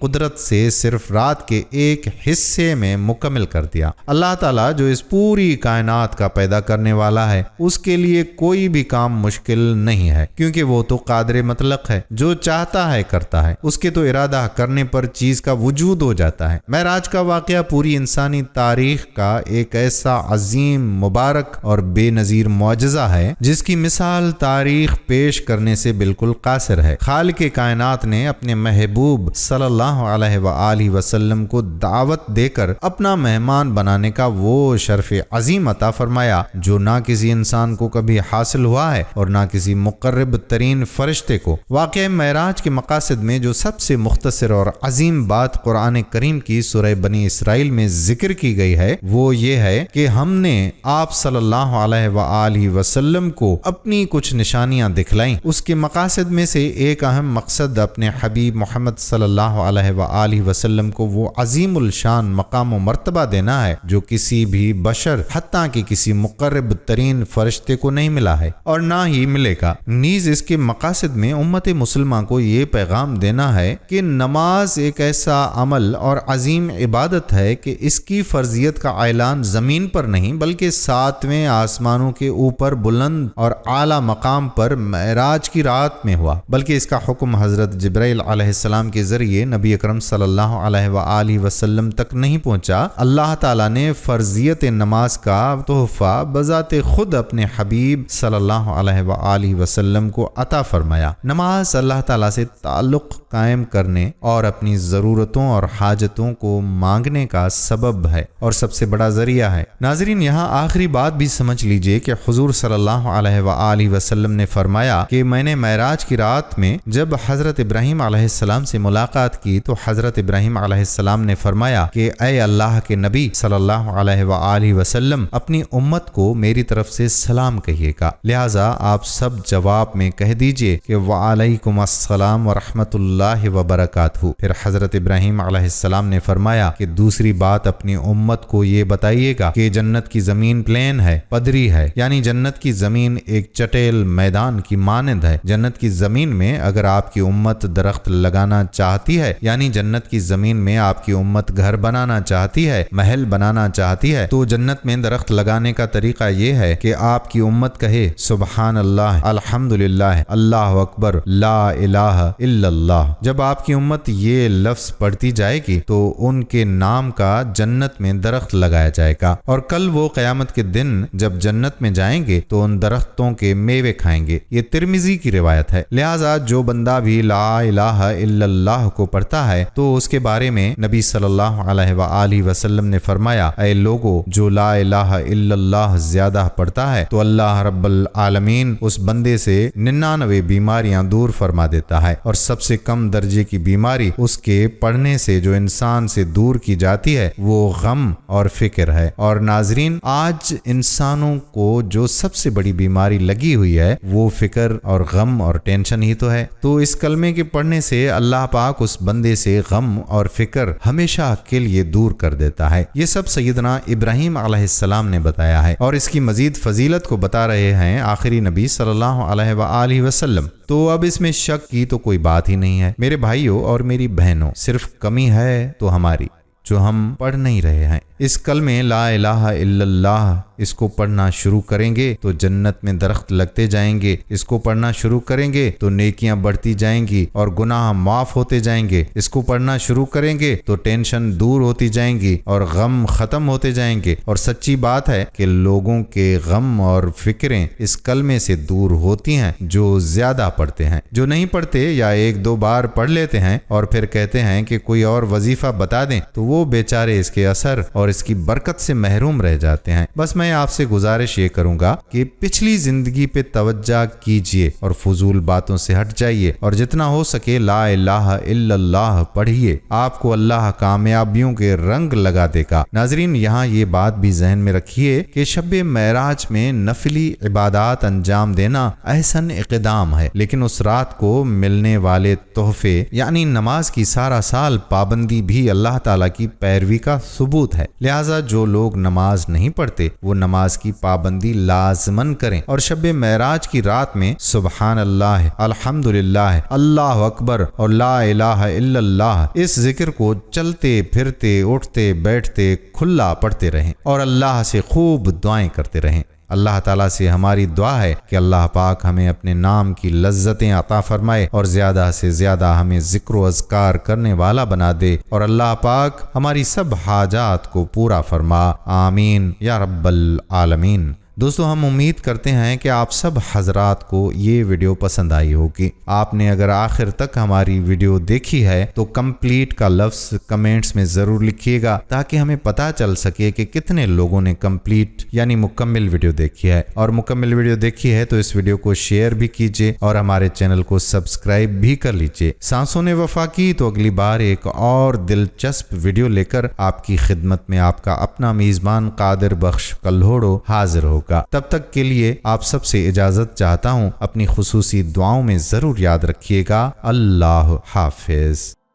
قدرت سے صرف رات کے ایک حصے میں مکمل کر دیا۔ اللہ تعالیٰ جو اس پوری کائنات کا پیدا کرنے والا ہے، اس کے لیے کوئی بھی کام مشکل نہیں ہے، کیونکہ وہ تو قادر مطلق ہے، جو چاہتا ہے کرتا ہے، اس کے تو ارادہ کرنے پر چیز کا وجود ہو جاتا ہے۔ معراج کا واقعہ پوری انسانی تاریخ کا ایک ایسا عظیم، مبارک اور بے نظیر معجزہ ہے جس کی مثال تاریخ پیش کرنے سے بالکل قاصر ہے۔ خالق کائنات نے اپنے محبوب صلی اللہ علیہ وآلہ وسلم کو دعوت دے کر اپنا مہمان بنانے کا وہ شرف عظیم عطا فرمایا جو نہ کسی انسان کو کبھی حاصل ہوا ہے اور نہ کسی مقرب ترین فرشتے کو۔ واقعہ معراج کے مقاصد میں جو سب سے مختصر اور عظیم بات قرآن کریم کی سورہ بنی اسرائیل میں ذکر کی گئی ہے وہ یہ ہے کہ ہم نے آپ صلی اللہ علیہ وآلہ وسلم کو اپنی کچھ نشانیاں دکھلائیں۔ اس کے مقاصد میں سے ایک اہم مقصد اپنے حبیب محمد صلی اللہ علیہ وآلہ وسلم کو وہ عظیم الشان مقام و مرتبہ دینا ہے جو کسی بھی بشر حتیٰ کہ کسی مقرب ترین فرشتے کو نہیں ملا ہے اور نہ ہی ملے گا۔ نیز اس کے مقاصد میں امت مسلمہ کو یہ پیغام دینا ہے کہ نماز ایک ایسا عمل اور عظیم عبادت ہے کہ اس کی فرضیت کا اعلان زمین پر نہیں بلکہ ساتویں آسمانوں کے اوپر بلند اور اعلیٰ مقام پر معراج کی رات میں ہوا، بلکہ اس کا حکم حضرت جبرائیل علیہ السلام کے ذریعے نبی اکرم صلی اللہ علیہ وآلہ وسلم تک نہیں پہنچا۔ اللہ تعالیٰ نے فرضیت نماز کا تحفہ بذات خود اپنے حبیب صلی اللہ علیہ وآلہ وسلم کو عطا فرمایا۔ نماز اللہ تعالیٰ سے تعلق قائم کرنے اور اپنی ضرورتوں اور حاجتوں کو مانگنے کا سبب ہے اور سب سے بڑا ذریعہ ہے۔ ناظرین، یہاں آخری بات بھی سمجھ لیجئے کہ حضور صلی اللہ علیہ وآلہ وسلم نے فرمایا کہ میں نے معراج کی رات میں جب حضرت ابراہیم علیہ السلام سے ملاقات کی تو حضرت ابراہیم علیہ السلام نے فرمایا کہ اے اللہ کے نبی صلی اللہ علیہ وآلہ وسلم، اپنی امت کو میری طرف سے سلام کہیے گا، لہٰذا آپ سب جواب میں کہہ دیجئے کہ وعلیکم السلام ورحمۃ اللہ وبرکاتہ۔ پھر حضرت ابراہیم علیہ السلام نے فرمایا کہ دوسری بات اپنی امت کو یہ بتائیے گا کہ جنت کی زمین پلین ہے، پدری ہے، یعنی جنت کی زمین ایک چٹیل میدان کی مانند ہے۔ جنت کی زمین میں اگر آپ کی امت درخت لگانا چاہتی ہے، یعنی جنت کی زمین میں آپ کی امت گھر بنانا چاہتی ہے، محل بنانا چاہتی ہے، تو جنت میں درخت لگانے کا طریقہ یہ ہے کہ آپ کی امت کہے سبحان اللہ، الحمدللہ، اللہ اکبر، لا الہ الا اللہ۔ جب آپ کی امت یہ لفظ پڑھتی جائے گی تو ان کے نام کا جنت میں درخت لگایا جائے گا، اور کل وہ قیامت کے دن جب جنت میں جائیں گے تو ان درختوں کے میوے کھائیں گے۔ یہ ترمذی کی روایت ہے۔ لہٰذا جو بندہ بھی لا الہ الا اللہ کو پڑھتا ہے تو اس کے بارے میں نبی صلی اللہ علیہ وآلہ وسلم نے فرمایا، اے لوگو، جو لا الہ الا اللہ زیادہ پڑھتا ہے تو اللہ رب العالمین اس بندے سے 99 بیماریاں دور فرما دیتا ہے، اور سب سے کم درجے کی بیماری اس کے پڑھنے سے جو انسان سے دور کی جاتی ہے وہ غم اور فکر ہے۔ اور ناظرین، آج انسانوں کو جو سب سے بڑی بیماری لگی ہوئی ہے وہ فکر اور غم اور ٹینشن ہی تو ہے۔ تو اس کلمے کے پڑھنے سے اللہ پاک اس بندے سے غم اور فکر ہمیشہ کے لیے دور کر دیتا ہے۔ یہ سب سیدنا ابراہیم علیہ السلام نے بتایا ہے اور اس کی مزید فضیلت کو بتا رہے ہیں آخری نبی صلی اللہ علیہ وآلہ وسلم۔ تو اب اس میں شک کی تو کوئی بات ہی نہیں ہے میرے بھائیوں اور میری بہنوں، صرف کمی ہے تو ہماری جو ہم پڑھ نہیں رہے ہیں۔ اس کلمے لا الہ الا اللہ اس کو پڑھنا شروع کریں گے تو جنت میں درخت لگتے جائیں گے، اس کو پڑھنا شروع کریں گے تو نیکیاں بڑھتی جائیں گی اور گناہ معاف ہوتے جائیں گے، اس کو پڑھنا شروع کریں گے تو ٹینشن دور ہوتی جائیں گی اور غم ختم ہوتے جائیں گے۔ اور سچی بات ہے کہ لوگوں کے غم اور فکریں اس کلمے سے دور ہوتی ہیں جو زیادہ پڑھتے ہیں۔ جو نہیں پڑھتے یا ایک دو بار پڑھ لیتے ہیں اور پھر کہتے ہیں کہ کوئی اور وظیفہ بتا دیں تو وہ بیچارے اس کے اثر اور اس کی برکت سے محروم رہ جاتے ہیں۔ بس میں آپ سے گزارش یہ کروں گا کہ پچھلی زندگی پہ توجہ کیجئے اور فضول باتوں سے ہٹ جائیے اور جتنا ہو سکے لا الہ الا اللہ پڑھیے، آپ کو اللہ کامیابیوں کے رنگ لگا دے گا۔ ناظرین، یہاں یہ بات بھی ذہن میں رکھیے کہ شب معراج میں نفلی عبادات انجام دینا احسن اقدام ہے، لیکن اس رات کو ملنے والے تحفے یعنی نماز کی سارا سال پابندی بھی اللہ تعالیٰ کی پیروی کا ثبوت ہے۔ لہٰذا جو لوگ نماز نہیں پڑھتے وہ نماز کی پابندی لازمن کریں اور شب معراج کی رات میں سبحان اللہ، الحمدللہ، اللہ اکبر اور لا الہ الا اللہ اس ذکر کو چلتے پھرتے اٹھتے بیٹھتے کھلا پڑھتے رہیں اور اللہ سے خوب دعائیں کرتے رہیں۔ اللہ تعالیٰ سے ہماری دعا ہے کہ اللہ پاک ہمیں اپنے نام کی لذتیں عطا فرمائے اور زیادہ سے زیادہ ہمیں ذکر و اذکار کرنے والا بنا دے، اور اللہ پاک ہماری سب حاجات کو پورا فرما، آمین یا رب العالمین۔ دوستو، ہم امید کرتے ہیں کہ آپ سب حضرات کو یہ ویڈیو پسند آئی ہوگی۔ آپ نے اگر آخر تک ہماری ویڈیو دیکھی ہے تو کمپلیٹ کا لفظ کمنٹس میں ضرور لکھیے گا تاکہ ہمیں پتہ چل سکے کہ کتنے لوگوں نے کمپلیٹ یعنی مکمل ویڈیو دیکھی ہے، اور مکمل ویڈیو دیکھی ہے تو اس ویڈیو کو شیئر بھی کیجیے اور ہمارے چینل کو سبسکرائب بھی کر لیجیے۔ سانسوں نے وفا کی تو اگلی بار ایک اور دلچسپ ویڈیو لے کر آپ کی خدمت میں آپ کا اپنا میزبان قادر بخش کلہوڑو حاضر ہوگا۔ تب تک کے لیے آپ سب سے اجازت چاہتا ہوں، اپنی خصوصی دعاؤں میں ضرور یاد رکھیے گا۔ اللہ حافظ۔